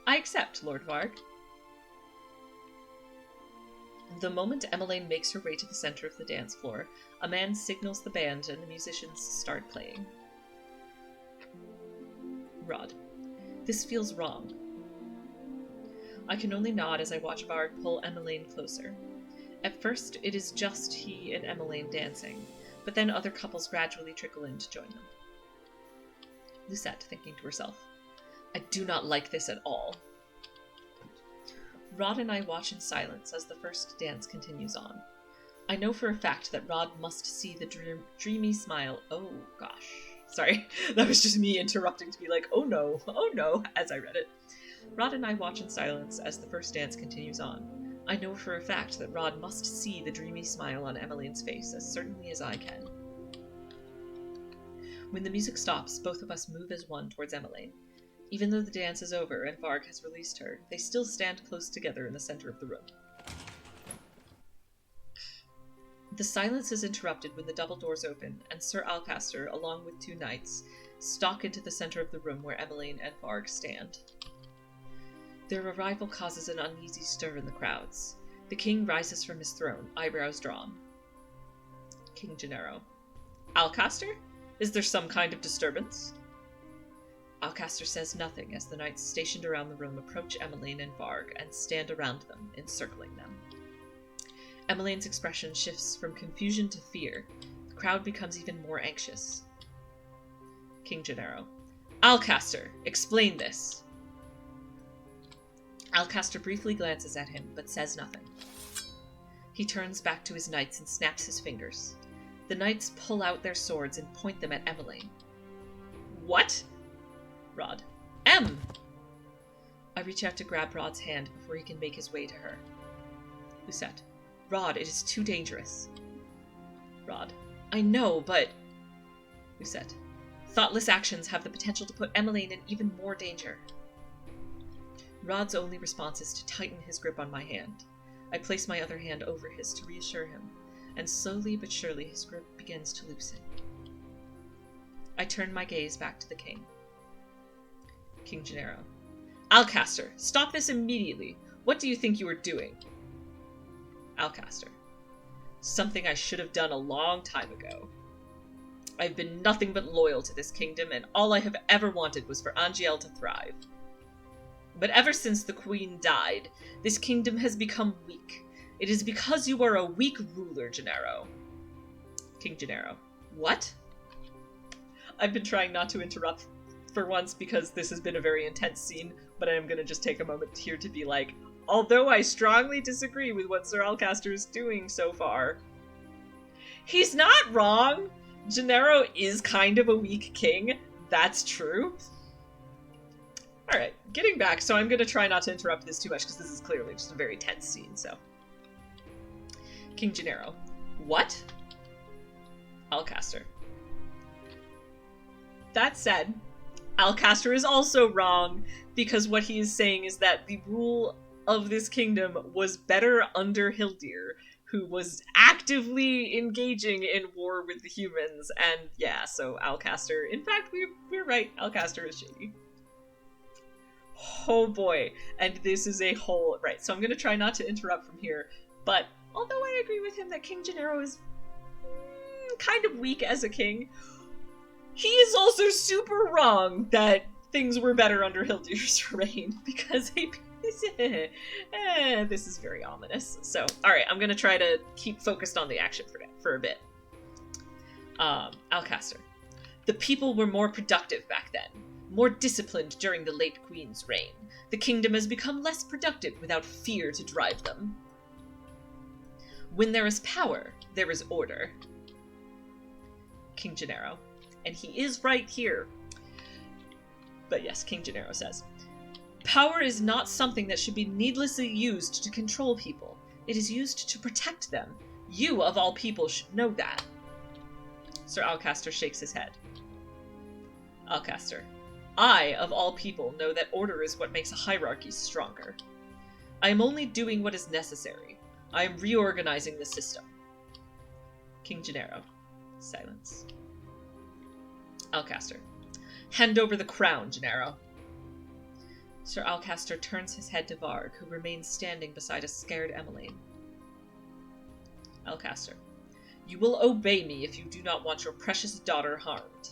I accept, Lord Varg. The moment Emmeline makes her way to the center of the dance floor, a man signals the band and the musicians start playing. Rod. This feels wrong. I can only nod as I watch Varg pull Emmeline closer. At first, it is just he and Emmeline dancing, but then other couples gradually trickle in to join them. Lucette, thinking to herself. I do not like this at all. Rod and I watch in silence as the first dance continues on. I know for a fact that Rod must see the dreamy smile. Oh, gosh. Sorry, that was just me interrupting to be like, oh no, as I read it. Rod and I watch in silence as the first dance continues on. I know for a fact that Rod must see the dreamy smile on Emmeline's face as certainly as I can. When the music stops, both of us move as one towards Emmeline. Even though the dance is over and Varg has released her, they still stand close together in the center of the room. The silence is interrupted when the double doors open, and Sir Alcaster, along with 2 knights, stalk into the center of the room where Emmeline and Varg stand. Their arrival causes an uneasy stir in the crowds. The king rises from his throne, eyebrows drawn. King Gennaro. Alcaster? Is there some kind of disturbance? Alcaster says nothing as the knights stationed around the room approach Emmeline and Varg and stand around them, encircling them. Emmeline's expression shifts from confusion to fear. The crowd becomes even more anxious. King Gennaro. Alcaster, explain this. Alcaster briefly glances at him, but says nothing. He turns back to his knights and snaps his fingers. The knights pull out their swords and point them at Emmeline. What? Rod. M! I reach out to grab Rod's hand before he can make his way to her. Lucette. Rod, it is too dangerous. Rod. I know, but... Lucette. Thoughtless actions have the potential to put Emmeline in even more danger. Rod's only response is to tighten his grip on my hand. I place my other hand over his to reassure him, and slowly but surely his grip begins to loosen. I turn my gaze back to the king. King Gennaro. Alcaster, stop this immediately. What do you think you are doing? Alcaster. Something I should have done a long time ago. I've been nothing but loyal to this kingdom, and all I have ever wanted was for Angiel to thrive. But ever since the queen died, this kingdom has become weak. It is because you are a weak ruler, Gennaro. King Gennaro. What? I've been trying not to interrupt for once because this has been a very intense scene, but I am going to just take a moment here to be like, although I strongly disagree with what Sir Alcaster is doing so far, he's not wrong. Gennaro is kind of a weak king. That's true. Alright, getting back, so I'm going to try not to interrupt this too much because this is clearly just a very tense scene, so. King Gennaro. What? Alcaster. That said, Alcaster is also wrong, because what he is saying is that the rule of this kingdom was better under Hildir, who was actively engaging in war with the humans, and yeah, so Alcaster, in fact, we're right, Alcaster is shady. Oh boy, and this is a whole... Right, so I'm going to try not to interrupt from here, but although I agree with him that King Gennaro is kind of weak as a king, he is also super wrong that things were better under Hildir's reign, because this is very ominous. So, alright, I'm going to try to keep focused on the action for a bit. Alcaster. The people were more productive back then. More disciplined during the late queen's reign. The kingdom has become less productive without fear to drive them. When there is power, there is order. King Gennaro. And he is right here. But yes, King Gennaro says, power is not something that should be needlessly used to control people. It is used to protect them. You, of all people, should know that. Sir Alcaster shakes his head. Alcaster. I, of all people, know that order is what makes a hierarchy stronger. I am only doing what is necessary. I am reorganizing the system. King Gennaro. Silence. Alcaster. Hand over the crown, Gennaro. Sir Alcaster turns his head to Varg, who remains standing beside a scared Emmeline. Alcaster. You will obey me if you do not want your precious daughter harmed.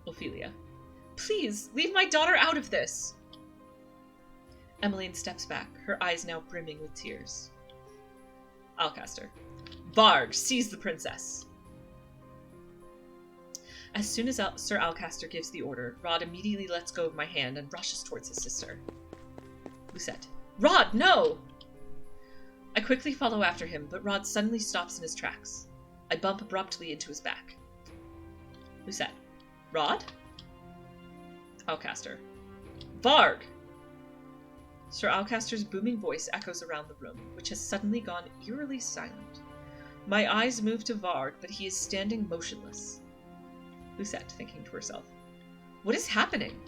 Ophelia. Please, leave my daughter out of this! Emmeline steps back, her eyes now brimming with tears. Alcaster. Varg, seize the princess! As soon as Sir Alcaster gives the order, Rod immediately lets go of my hand and rushes towards his sister. Lucette. Rod, no! I quickly follow after him, but Rod suddenly stops in his tracks. I bump abruptly into his back. Lucette. Rod? Alcaster. Varg! Sir Alcaster's booming voice echoes around the room, which has suddenly gone eerily silent. My eyes move to Varg, but he is standing motionless. Lucette, thinking to herself, what is happening?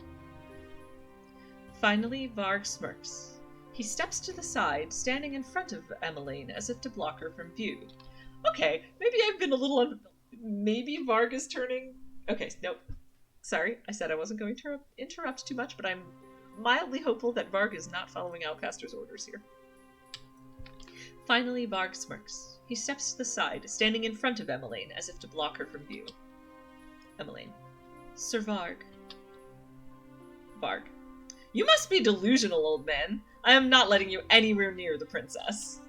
Finally, Varg smirks. He steps to the side, standing in front of Emmeline as if to block her from view. Okay, maybe I've been a little maybe Varg is turning... Okay, nope. Sorry, I said I wasn't going to interrupt too much, but I'm mildly hopeful that Varg is not following Alcaster's orders here. Finally, Varg smirks. He steps to the side, standing in front of Emmeline, as if to block her from view. Emmeline. Sir Varg. Varg. You must be delusional, old man. I am not letting you anywhere near the princess.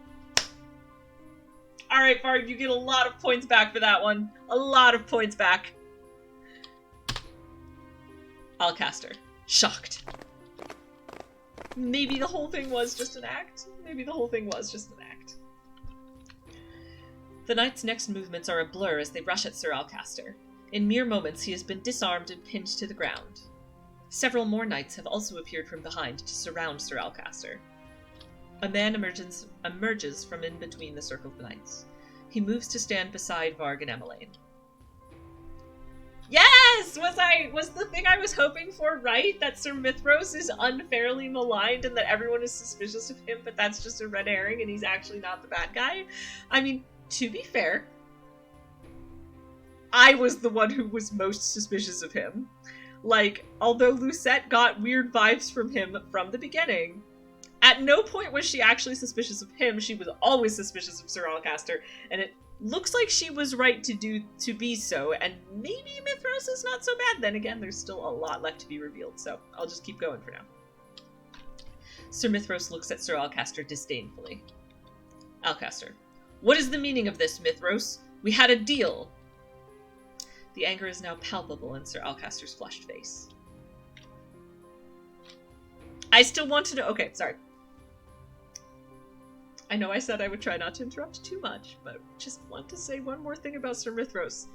Alright, Varg, you get a lot of points back for that one. A lot of points back. Alcaster. Shocked. Maybe the whole thing was just an act. Maybe the whole thing was just an act. The knight's next movements are a blur as they rush at Sir Alcaster. In mere moments, he has been disarmed and pinned to the ground. Several more knights have also appeared from behind to surround Sir Alcaster. A man emerges from in between the circle of knights. He moves to stand beside Varg and Emmeline. Yes! Was the thing I was hoping for right? That Sir Mithros is unfairly maligned and that everyone is suspicious of him, but that's just a red herring and he's actually not the bad guy? I mean, to be fair, I was the one who was most suspicious of him. Like, although Lucette got weird vibes from him from the beginning, at no point was she actually suspicious of him. She was always suspicious of Sir Alcaster, and it looks like she was right to be so, and maybe Mithros is not so bad. Then again, there's still a lot left to be revealed, so I'll just keep going for now. Sir Mithros looks at Sir Alcaster disdainfully. Alcaster. What is the meaning of this, Mithros? We had a deal. The anger is now palpable in Sir Alcaster's flushed face. I still want to know... Okay, sorry. I know I said I would try not to interrupt too much, but just want to say one more thing about Sir Mithros.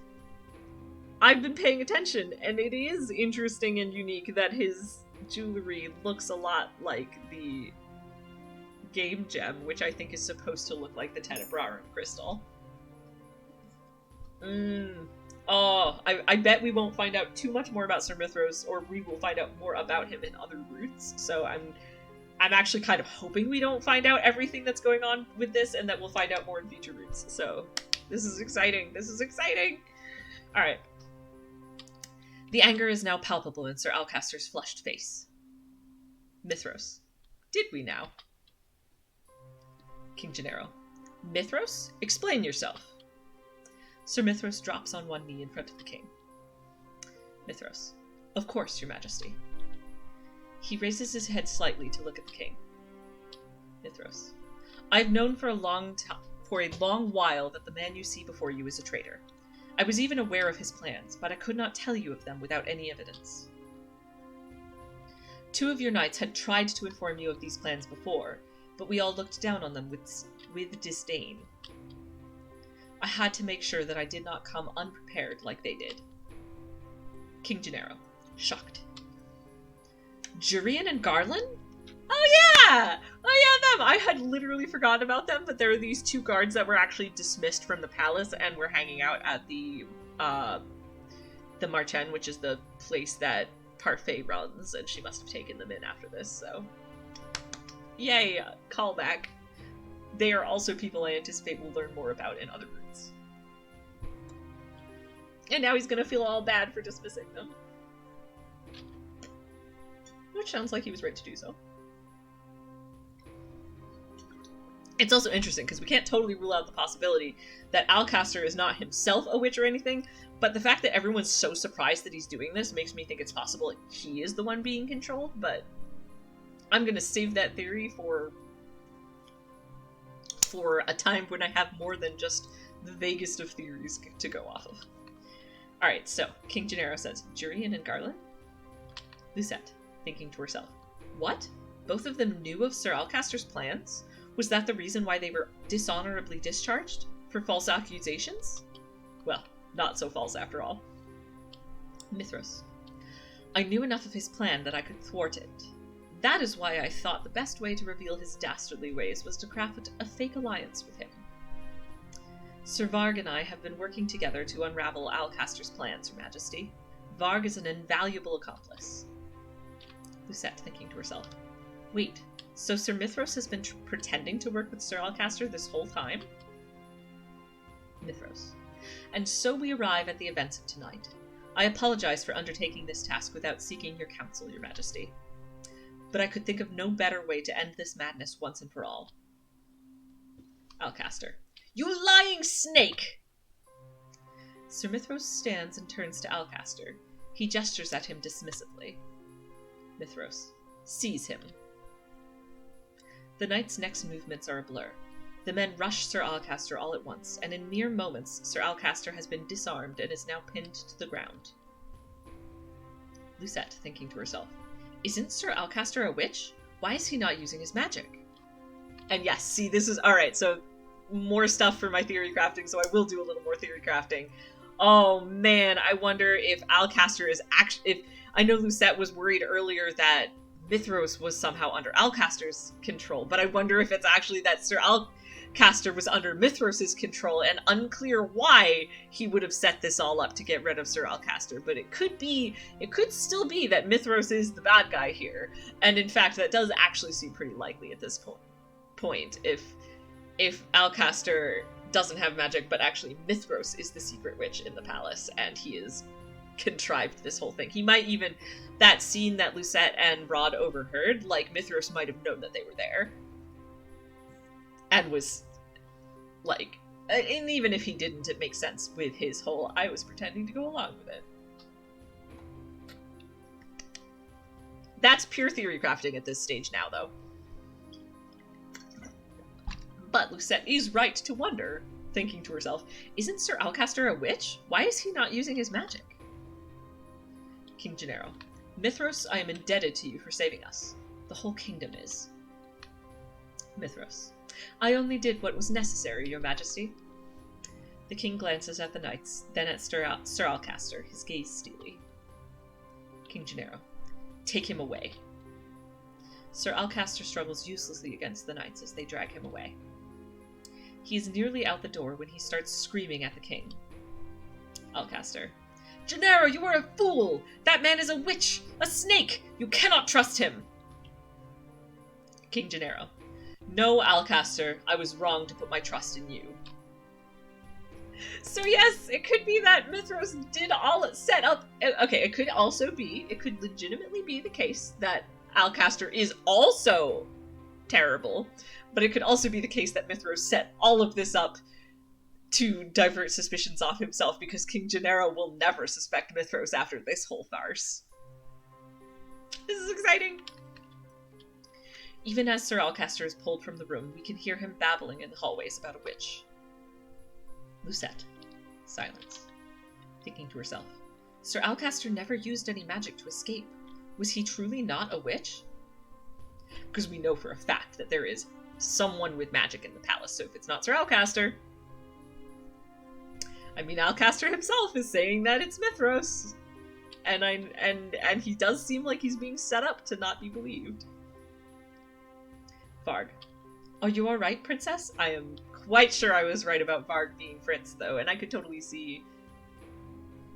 I've been paying attention, and it is interesting and unique that his jewelry looks a lot like the game gem, which I think is supposed to look like the Tenebrarum crystal. Oh, I bet we won't find out too much more about Sir Mithros, or we will find out more about him in other routes, so I'm actually kind of hoping we don't find out everything that's going on with this, and that we'll find out more in future routes, so this is exciting. This is exciting! Alright. The anger is now palpable in Sir Alcaster's flushed face. Mithros. Did we now? King Gennaro. Mithros? Explain yourself. Sir Mithros drops on one knee in front of the king. Mithros. Of course, your majesty. He raises his head slightly to look at the king. Mithros. I've known for a long while that the man you see before you is a traitor. I was even aware of his plans, but I could not tell you of them without any evidence. 2 of your knights had tried to inform you of these plans before, but we all looked down on them with disdain. I had to make sure that I did not come unprepared like they did. King Gennaro. Shocked. Jurian and Garland? Oh yeah! Oh yeah, them! I had literally forgotten about them, but there are these 2 guards that were actually dismissed from the palace and were hanging out at the Marchen, which is the place that Parfait runs, and she must have taken them in after this, so... Yay! Callback. They are also people I anticipate we'll learn more about in other routes. And now he's gonna feel all bad for dismissing them. Which sounds like he was right to do so. It's also interesting, because we can't totally rule out the possibility that Alcaster is not himself a witch or anything, but the fact that everyone's so surprised that he's doing this makes me think it's possible he is the one being controlled, but I'm gonna save that theory for a time when I have more than just the vaguest of theories to go off of. Alright, so, King Gennaro says, Jurian and Garland? Lucette, thinking to herself, what? Both of them knew of Sir Alcaster's plans? Was that the reason why they were dishonorably discharged? For false accusations? Well, not so false after all. Mithros, I knew enough of his plan that I could thwart it. That is why I thought the best way to reveal his dastardly ways was to craft a fake alliance with him. Sir Varg and I have been working together to unravel Alcaster's plans, Your Majesty. Varg is an invaluable accomplice. Lucette, thinking to herself, wait, so Sir Mithros has been pretending to work with Sir Alcaster this whole time? Mithros, and so we arrive at the events of tonight. I apologize for undertaking this task without seeking your counsel, Your Majesty. but I could think of no better way to end this madness once and for all. Alcaster. You lying snake! Sir Mithros stands and turns to Alcaster. He gestures at him dismissively. Mithros. Seize him. The knight's next movements are a blur. The men rush Sir Alcaster all at once, and in mere moments, Sir Alcaster has been disarmed and is now pinned to the ground. Lucette, thinking to herself, isn't Sir Alcaster a witch? Why is he not using his magic? And yes, see, this is... Alright, so more stuff for my theory crafting, so I will do a little more theory crafting. Oh man, I wonder if Alcaster is actually... I know Lucette was worried earlier that Mithros was somehow under Alcaster's control, but I wonder if it's actually that Sir Alcaster was under Mithros' control, and unclear why he would have set this all up to get rid of Sir Alcaster. But it could still be that Mithros is the bad guy here, and in fact that does actually seem pretty likely at this point. If Alcaster doesn't have magic, but actually Mithros is the secret witch in the palace, and he is contrived this whole thing. He might even, that scene that Lucette and Rod overheard, like, Mithros might have known that they were there. And was, like, and even if he didn't, it makes sense with his whole, I was pretending to go along with it. That's pure theory crafting at this stage now, though. But Lucette is right to wonder, thinking to herself, isn't Sir Alcaster a witch? Why is he not using his magic? King Gennaro. Mithros, I am indebted to you for saving us. The whole kingdom is. Mithros. I only did what was necessary, your majesty. The king glances at the knights, then at Sir Alcaster, his gaze steely. King Gennaro. Take him away. Sir Alcaster struggles uselessly against the knights as they drag him away. He is nearly out the door when he starts screaming at the king. Alcaster. Gennaro, you are a fool! That man is a witch! A snake! You cannot trust him! King Gennaro. No, Alcaster, I was wrong to put my trust in you. So yes, it could be that Mithros did all set up... Okay, it could legitimately be the case that Alcaster is also terrible, but it could also be the case that Mithros set all of this up to divert suspicions off himself, because King Gennaro will never suspect Mithros after this whole farce. This is exciting! Even as Sir Alcaster is pulled from the room, we can hear him babbling in the hallways about a witch. Lucette. Silence. Thinking to herself. Sir Alcaster never used any magic to escape. Was he truly not a witch? Because we know for a fact that there is someone with magic in the palace, so if it's not Sir Alcaster... I mean, Alcaster himself is saying that it's Mithros. And he does seem like he's being set up to not be believed. Varg. Are you alright, princess? I am quite sure I was right about Varg being Fritz, though, and I could totally see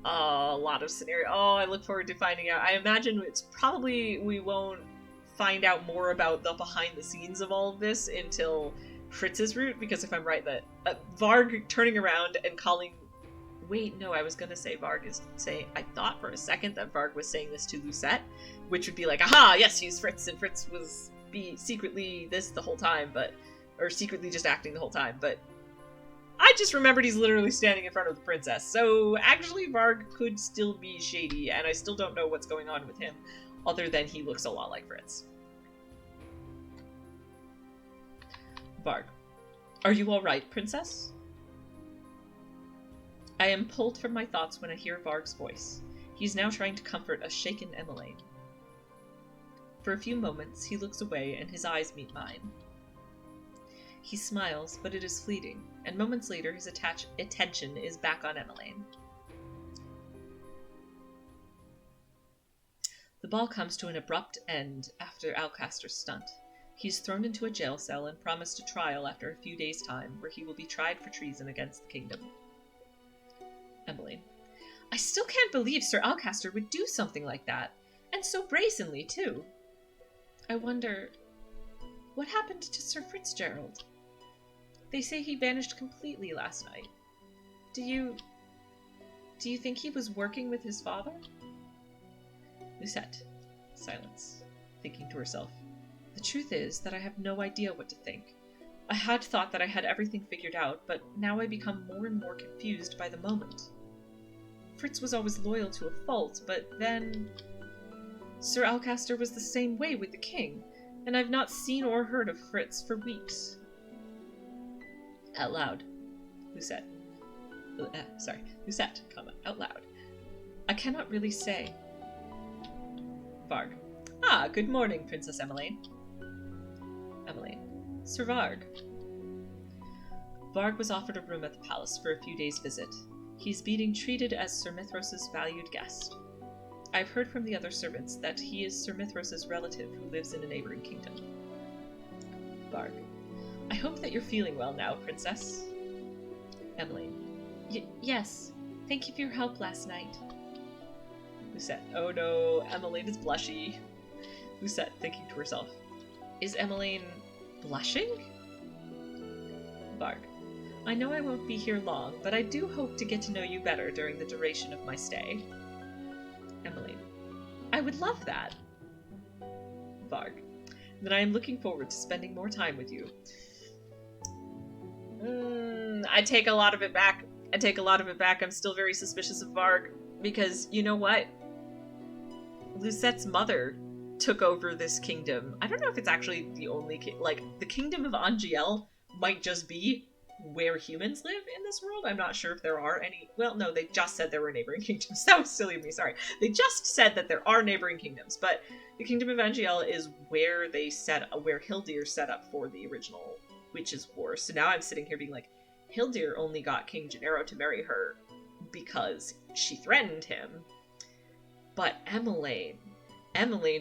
a lot of scenario. Oh, I look forward to finding out. I imagine it's probably, we won't find out more about the behind the scenes of all of this until Fritz's route, because if I'm right that Varg turning around and calling... Wait, no, I was gonna say Varg is saying... I thought for a second that Varg was saying this to Lucette, which would be like, aha, yes, he's Fritz, and Fritz was secretly this the whole time, but... Or secretly just acting the whole time, but... I just remembered he's literally standing in front of the princess, so actually Varg could still be shady, and I still don't know what's going on with him, other than he looks a lot like Fritz. Varg. Are you alright, princess? I am pulled from my thoughts when I hear Varg's voice. He's now trying to comfort a shaken Emmeline. For a few moments, he looks away and his eyes meet mine. He smiles, but it is fleeting, and moments later his attention is back on Emmeline. The ball comes to an abrupt end after Alcaster's stunt. He is thrown into a jail cell and promised a trial after a few days' time, where he will be tried for treason against the kingdom. Emmeline. I still can't believe Sir Alcaster would do something like that, and so brazenly, too. I wonder, what happened to Sir Fitzgerald? They say he vanished completely last night. Do you think he was working with his father? Lucette. Silence. thinking to herself. The truth is that I have no idea what to think. I had thought that I had everything figured out, but now I become more and more confused by the moment. Fritz was always loyal to a fault, but then... Sir Alcaster was the same way with the king, and I've not seen or heard of Fritz for weeks. Out loud. Lucette. Lucette, out loud. I cannot really say. Varg. Ah, good morning, Princess Emmeline. Emmeline. Sir Varg. Varg was offered a room at the palace for a few days' visit. He is being treated as Sir Mithros' valued guest. I've heard from the other servants that he is Sir Mithros' relative who lives in a neighboring kingdom. Varg. I hope that you're feeling well now, Princess. Emmeline. Yes. Thank you for your help last night. Lucette. Oh no, Emmeline is blushy. Lucette, thinking to herself. Is Emmeline blushing? Varg. I know I won't be here long, but I do hope to get to know you better during the duration of my stay. Emmeline. I would love that. Varg. Then I am looking forward to spending more time with you. I take a lot of it back. I'm still very suspicious of Varg, because you know what? Lucette's mother took over this kingdom. I don't know if it's actually the only the kingdom of Angiel might just be where humans live in this world. I'm not sure if there are any. Well, no, they just said there were neighboring kingdoms. That was silly of me, sorry. They just said that there are neighboring kingdoms, but the kingdom of Angiel is where where Hildir set up for the original Witches' War. So now I'm sitting here being like, Hildir only got King Gennaro to marry her because she threatened him. But Emmeline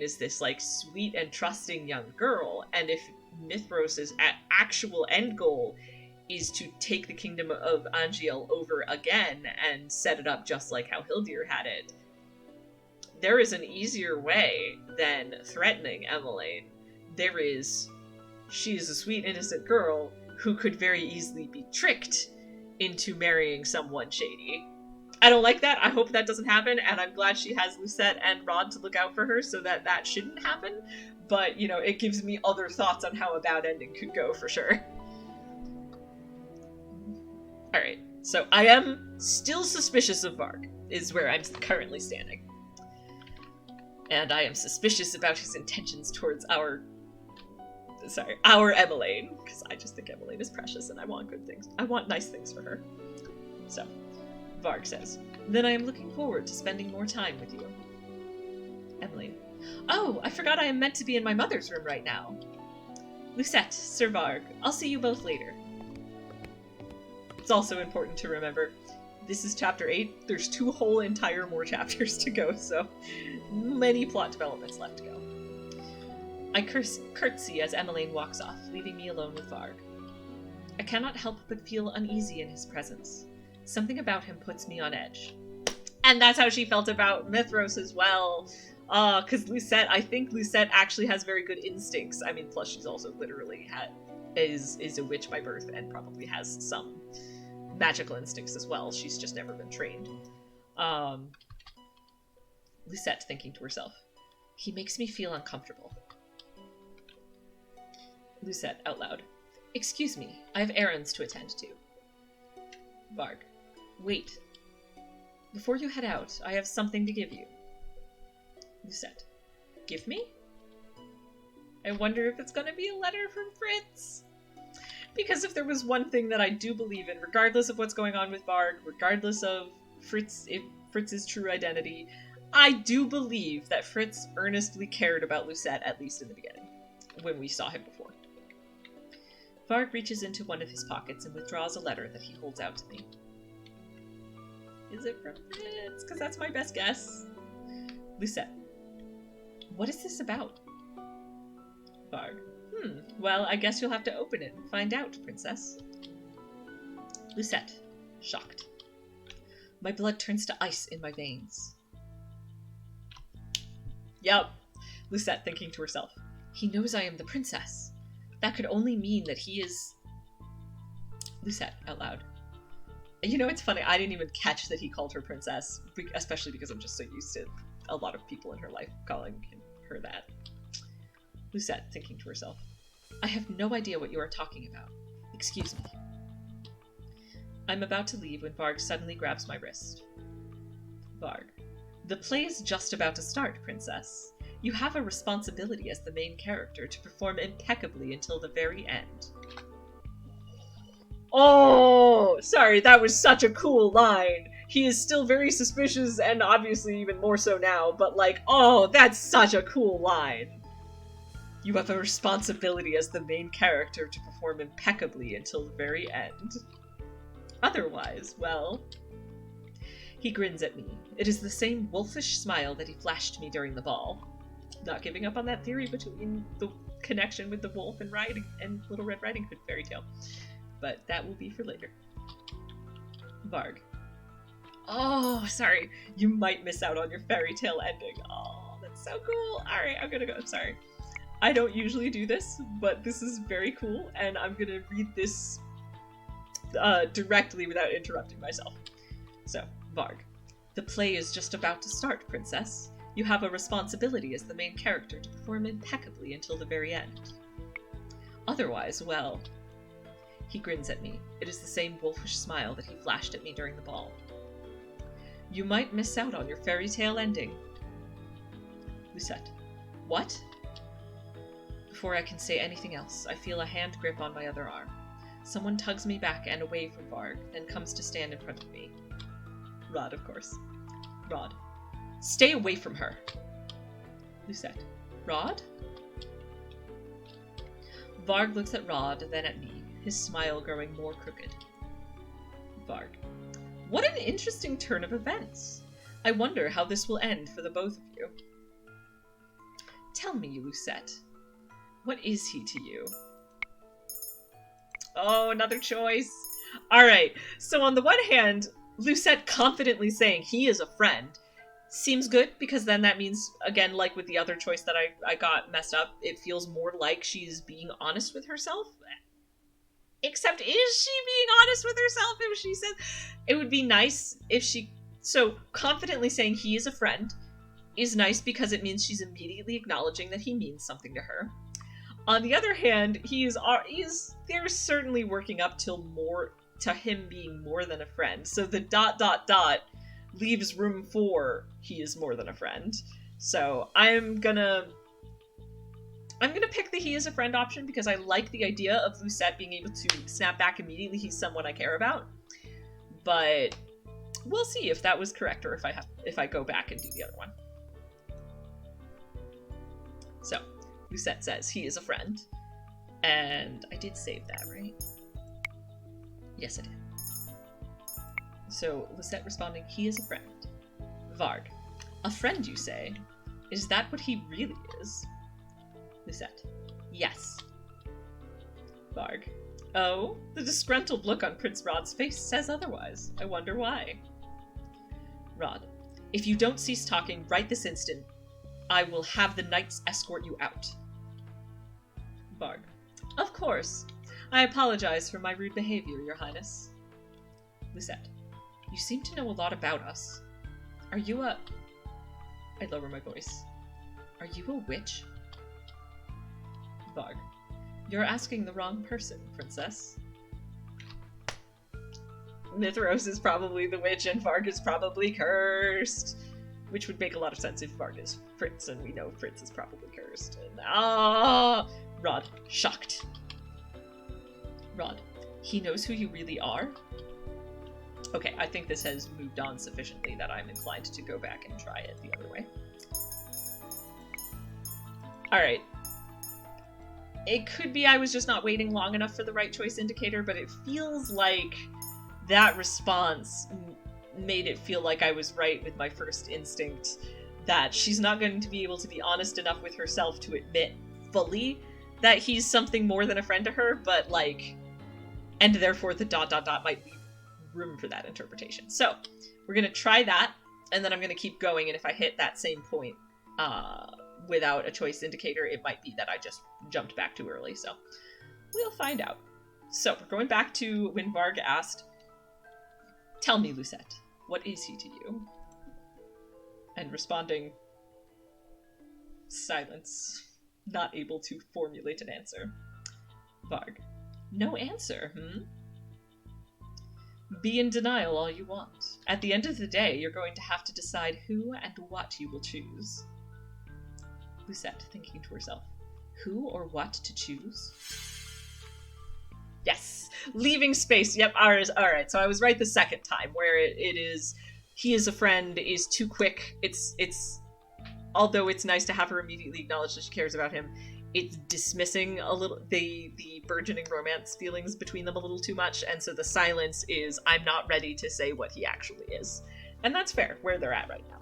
is this sweet and trusting young girl, and if Mithros' actual end goal is to take the kingdom of Angiel over again and set it up just like how Hildir had it, there is an easier way than threatening Emmeline. She is a sweet, innocent girl who could very easily be tricked into marrying someone shady. I don't like that. I hope that doesn't happen, and I'm glad she has Lucette and Rod to look out for her so that that shouldn't happen. But, it gives me other thoughts on how a bad ending could go, for sure. Alright, so I am still suspicious of Varg, is where I'm currently standing. And I am suspicious about his intentions towards our Emmeline, because I just think Emmeline is precious and I want good things. I want nice things for her. So, Varg says, then I am looking forward to spending more time with you. Emmeline. Oh, I forgot I am meant to be in my mother's room right now. Lucette, Sir Varg, I'll see you both later. It's also important to remember, this is chapter 8, there's 2 whole entire more chapters to go, so many plot developments left to go. I curtsy as Emmeline walks off, leaving me alone with Varg. I cannot help but feel uneasy in his presence. Something about him puts me on edge. And that's how she felt about Mithros as well. Because I think Lucette actually has very good instincts. I mean, plus she's also literally is a witch by birth and probably has some magical instincts as well. She's just never been trained. Lucette thinking to herself, he makes me feel uncomfortable. Lucette out loud, excuse me, I have errands to attend to. Varg, wait. Before you head out, I have something to give you. Lucette, give me? I wonder if it's gonna be a letter from Fritz. Because if there was one thing that I do believe in, regardless of what's going on with Varg, regardless of Fritz's true identity, I do believe that Fritz earnestly cared about Lucette, at least in the beginning, when we saw him before. Varg reaches into one of his pockets and withdraws a letter that he holds out to me. Is it from Fritz? Because that's my best guess. Lucette. What is this about? Varg. Well, I guess you'll have to open it and find out, Princess. Lucette. Shocked. My blood turns to ice in my veins. Yup. Lucette thinking to herself. He knows I am the princess. That could only mean that he is... Lucette, out loud. It's funny, I didn't even catch that he called her princess, especially because I'm just so used to a lot of people in her life calling her that. Lucette, thinking to herself. I have no idea what you are talking about. Excuse me. I'm about to leave when Varg suddenly grabs my wrist. Varg. The play is just about to start, Princess. You have a responsibility as the main character to perform impeccably until the very end. Oh, sorry, that was such a cool line. He is still very suspicious, and obviously even more so now, but like, oh, that's such a cool line. You have a responsibility as the main character to perform impeccably until the very end. Otherwise, well... He grins at me. It is the same wolfish smile that he flashed me during the ball. Not giving up on that theory between the connection with the wolf and Little Red Riding Hood fairy tale. But that will be for later. Varg. Oh, sorry. You might miss out on your fairy tale ending. Oh, that's so cool. Alright, I'm gonna go. I'm sorry. I don't usually do this, but this is very cool, and I'm gonna read this directly without interrupting myself. So, Varg. The play is just about to start, Princess. You have a responsibility as the main character to perform impeccably until the very end. Otherwise, well... He grins at me. It is the same wolfish smile that he flashed at me during the ball. You might miss out on your fairy tale ending. Lucette. What? Before I can say anything else, I feel a hand grip on my other arm. Someone tugs me back and away from Varg, then comes to stand in front of me. Rod, of course. Rod. Stay away from her! Lucette. Rod? Varg looks at Rod, then at me, his smile growing more crooked. Varg. What an interesting turn of events! I wonder how this will end for the both of you. Tell me, Lucette. What is he to you? Oh, another choice! Alright, so on the one hand, Lucette confidently saying he is a friend seems good, because then that means, again, like with the other choice that I got messed up, it feels more like she's being honest with herself. Except, is she being honest with herself if she says... It would be nice if she... So, confidently saying he is a friend is nice because it means she's immediately acknowledging that he means something to her. On the other hand, they're certainly working up to him being more than a friend. So the ... leaves room for he is more than a friend. So I'm gonna pick the he is a friend option because I like the idea of Lucette being able to snap back immediately he's someone I care about. But we'll see if that was correct or if I go back and do the other one. So, Lucette says he is a friend. And I did save that, right? Yes, I did. So, Lucette responding, he is a friend. Varg. A friend, you say? Is that what he really is? Lucette. Yes. Varg. Oh, the disgruntled look on Prince Rod's face says otherwise. I wonder why. Rod. If you don't cease talking right this instant, I will have the knights escort you out. Varg. Of course. I apologize for my rude behavior, Your Highness. Lucette. You seem to know a lot about us. Are you a... I lower my voice. Are you a witch? Varg. You're asking the wrong person, Princess. Mithros is probably the witch and Varg is probably cursed. Which would make a lot of sense if Varg is Fritz, and we know Fritz is probably cursed. And, Rod. Shocked. Rod. He knows who you really are? Okay, I think this has moved on sufficiently that I'm inclined to go back and try it the other way. Alright. It could be I was just not waiting long enough for the right choice indicator, but it feels like that response made it feel like I was right with my first instinct, that she's not going to be able to be honest enough with herself to admit fully that he's something more than a friend to her, but like, and therefore the ... might leave room for that interpretation. So, we're gonna try that, and then I'm gonna keep going, and if I hit that same point, without a choice indicator, it might be that I just jumped back too early, so we'll find out. So, we're going back to when Varg asked, tell me, Lucette, what is he to you? And responding, silence. not able to formulate an answer. Varg. No answer, Be in denial all you want. At the end of the day, you're going to have to decide who and what you will choose. Lucette, thinking to herself. Who or what to choose? Yes! Leaving space. Yep, alright. So I was right the second time, where it is, he is a friend, is too quick. It's, although it's nice to have her immediately acknowledge that she cares about him, it's dismissing a little the burgeoning romance feelings between them a little too much, and so the silence is, I'm not ready to say what he actually is. And that's fair, where they're at right now.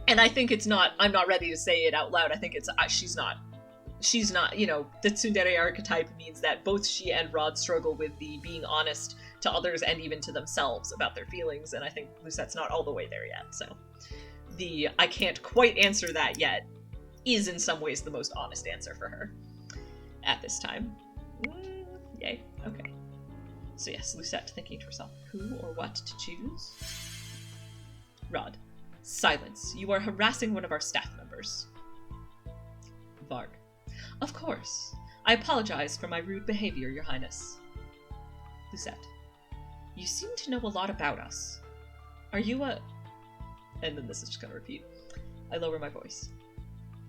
And I think it's not, I'm not ready to say it out loud, I think it's, she's not, you know, the tsundere archetype means that both she and Rod struggle with the being honest to others and even to themselves about their feelings, and I think Lucette's not all the way there yet, so. The I can't quite answer that yet is in some ways the most honest answer for her at this time. Yay. Okay. So yes, Lucette thinking to herself, who or what to choose? Rod. Silence. You are harassing one of our staff members. Varg. Of course. I apologize for my rude behavior, Your Highness. Lucette. You seem to know a lot about us. Are you a... And then this is just gonna repeat. I lower my voice.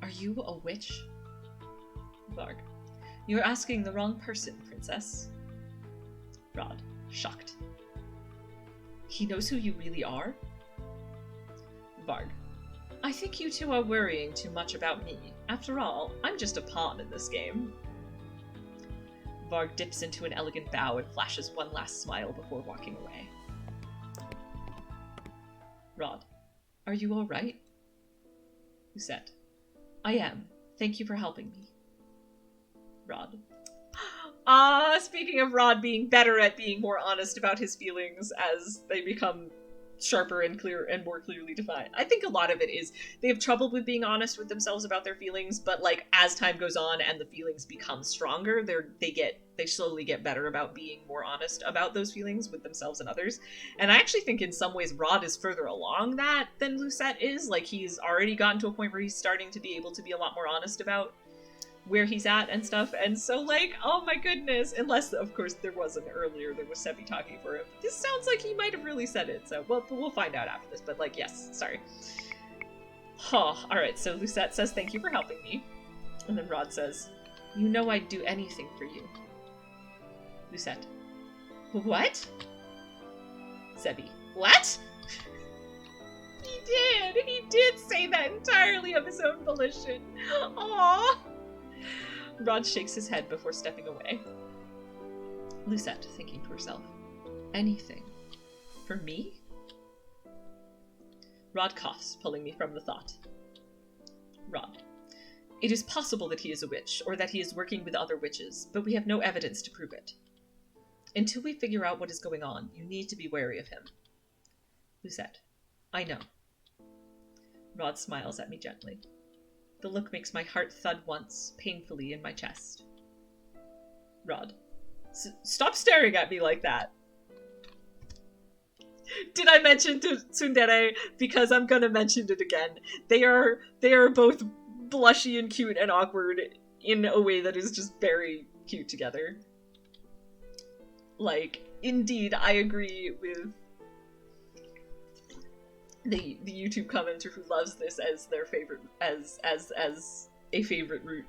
Are you a witch? Varg. You're asking the wrong person, Princess. Rod. Shocked. He knows who you really are? Varg. I think you two are worrying too much about me. After all, I'm just a pawn in this game. Varg dips into an elegant bow and flashes one last smile before walking away. Rod. Are you all right? Lucette. I am. Thank you for helping me. Rod. Speaking of Rod being better at being more honest about his feelings as they become sharper and clear and more clearly defined. I think a lot of it is they have trouble with being honest with themselves about their feelings, but like as time goes on and the feelings become stronger, they slowly get better about being more honest about those feelings with themselves and others. And I actually think in some ways Rod is further along that than Lucette is. Like he's already gotten to a point where he's starting to be able to be a lot more honest about where he's at and stuff, and so like, oh my goodness, unless of course there wasn't earlier, there was Sebi talking for him. This sounds like he might have really said it, so we'll find out after this, but like, yes, sorry. Oh, alright, so Lucette says thank you for helping me, and then Rod says, you know I'd do anything for you. Lucette. What? Sebi. What? He did say that entirely of his own volition. Aww. Rod shakes his head before stepping away. Lucette, thinking to herself, anything. For me? Rod coughs, pulling me from the thought. Rod. It is possible that he is a witch, or that he is working with other witches, but we have no evidence to prove it. Until we figure out what is going on, you need to be wary of him. Lucette. I know. Rod smiles at me gently. The look makes my heart thud once, painfully in my chest. Rod. Stop staring at me like that! Did I mention to tsundere? Because I'm gonna mention it again. They are both blushy and cute and awkward in a way that is just very cute together. Like, indeed, I agree with the YouTube commenter who loves this as their favorite, as a favorite route.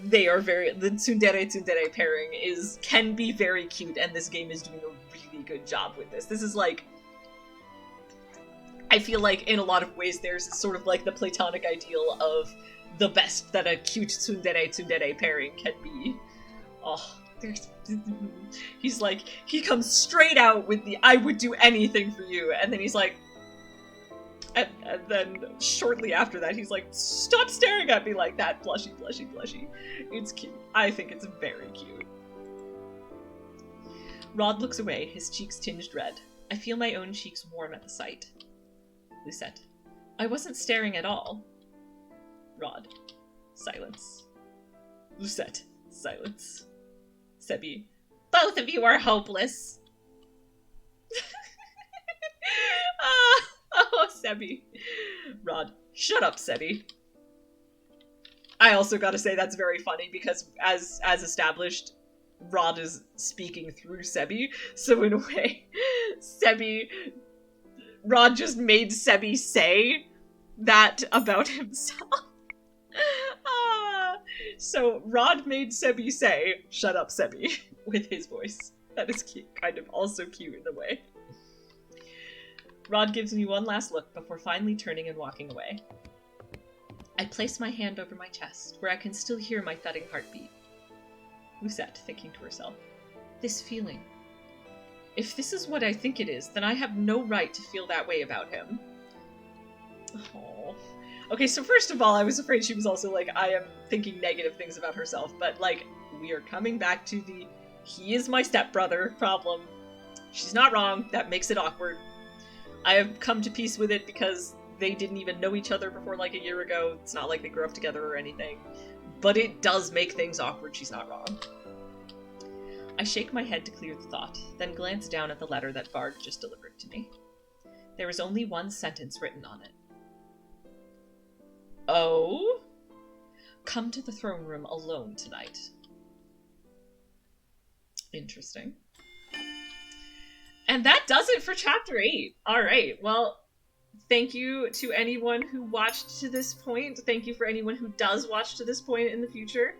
They are the tsundere pairing can be very cute, and this game is doing a really good job with this. This is like, I feel like in a lot of ways there's sort of like the platonic ideal of the best that a cute tsundere pairing can be. Oh, he's like, he comes straight out with the I would do anything for you, and then he's like, and then shortly after that he's like, stop staring at me like that, blushy, blushy, blushy. It's cute. I think it's very cute. Rod looks away, his cheeks tinged red. I feel my own cheeks warm at the sight. Lucette. I wasn't staring at all. Rod. Silence. Lucette. Silence. Sebi. Both of you are hopeless. Oh, Sebi. Rod. Shut up, Sebi. I also gotta say that's very funny because as established, Rod is speaking through Sebi, so in a way, Rod just made Sebi say that about himself. So Rod made Sebi say, "Shut up, Sebi," with his voice. That is cute, kind of also cute in a way. Rod gives me one last look before finally turning and walking away. I place my hand over my chest, where I can still hear my thudding heartbeat. Lucette, thinking to herself, this feeling. If this is what I think it is, then I have no right to feel that way about him. Oh. Okay, so first of all, I was afraid she was also like, I am thinking negative things about herself, but like, we are coming back to the he is my stepbrother problem. She's not wrong, that makes it awkward. I have come to peace with it because they didn't even know each other before like a year ago. It's not like they grew up together or anything. But it does make things awkward, she's not wrong. I shake my head to clear the thought, then glance down at the letter that Varg just delivered to me. There is only one sentence written on it. Oh? Come to the throne room alone tonight. Interesting. And that does it for Chapter 8. Alright, well, thank you to anyone who watched to this point. Thank you for anyone who does watch to this point in the future.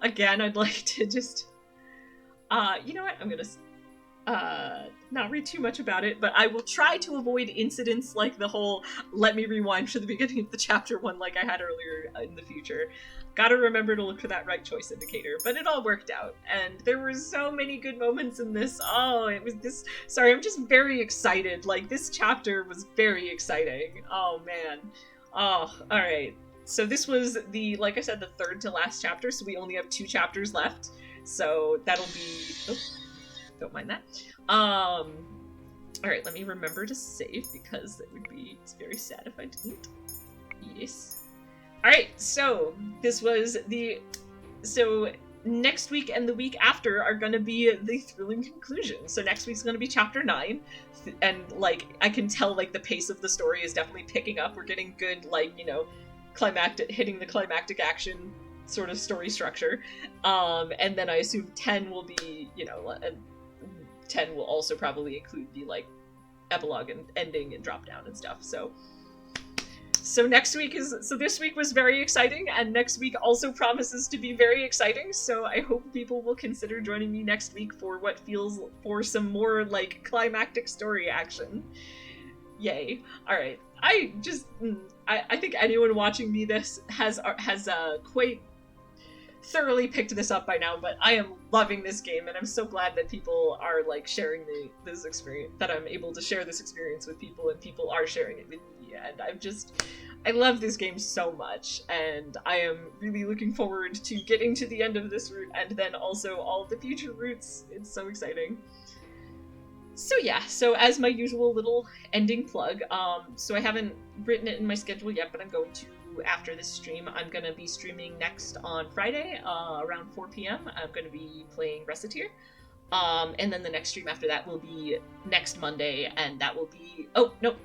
Again, I'd like to just... you know what? I'm gonna not read too much about it, but I will try to avoid incidents like the whole let me rewind to the beginning of the chapter one like I had earlier in the future. Gotta remember to look for that right choice indicator, but it all worked out, and there were so many good moments in this. Oh, it was this... Sorry, I'm just very excited. Like, this chapter was very exciting. Oh, man. Oh, alright. So this was the, like I said, the third to last chapter, so we only have 2 chapters left. So that'll be... Oh, don't mind that. Alright, let me remember to save, because it would be... It's very sad if I didn't. Yes. Alright, so this was the... So next week and the week after are going to be the thrilling conclusion. So next week's going to be Chapter 9, and, like, I can tell, like, the pace of the story is definitely picking up. We're getting good, like, you know, hitting the climactic action sort of story structure. And then I assume 10 will be, you know, and 10 will also probably include the, like, epilogue and ending and drop down and stuff, so this week was very exciting, and next week also promises to be very exciting, so I hope people will consider joining me next week for what feels for some more, like, climactic story action. Yay. Alright. I think anyone watching me this has quite thoroughly picked this up by now, but I am loving this game, and I'm so glad that people are, like, sharing this experience, that I'm able to share this experience with people, and people are sharing it with me, and I love this game so much, and I am really looking forward to getting to the end of this route, and then also all of the future routes. It's so exciting. So yeah, so as my usual little ending plug, so I haven't written it in my schedule yet, but I'm going to after this stream. I'm going to be streaming next on Friday, around 4 p.m. I'm going to be playing Reciteer. And then the next stream after that will be next Monday, and that will be... Oh, no.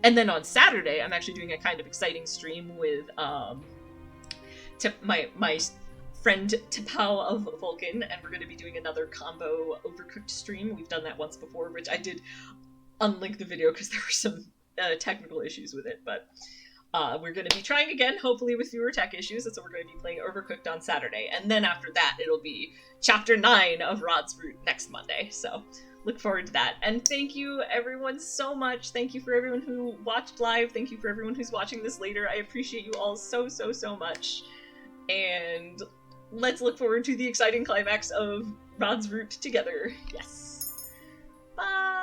And then on Saturday, I'm actually doing a kind of exciting stream with my friend Tipau of Vulcan, and we're going to be doing another combo Overcooked stream. We've done that once before, which I did unlink the video because there were some technical issues with it, but... we're going to be trying again, hopefully with fewer tech issues, and so we're going to be playing Overcooked on Saturday. And then after that, it'll be Chapter 9 of Rod's Route next Monday. So look forward to that. And thank you, everyone, so much. Thank you for everyone who watched live. Thank you for everyone who's watching this later. I appreciate you all so, so, so much. And let's look forward to the exciting climax of Rod's Route together. Yes. Bye!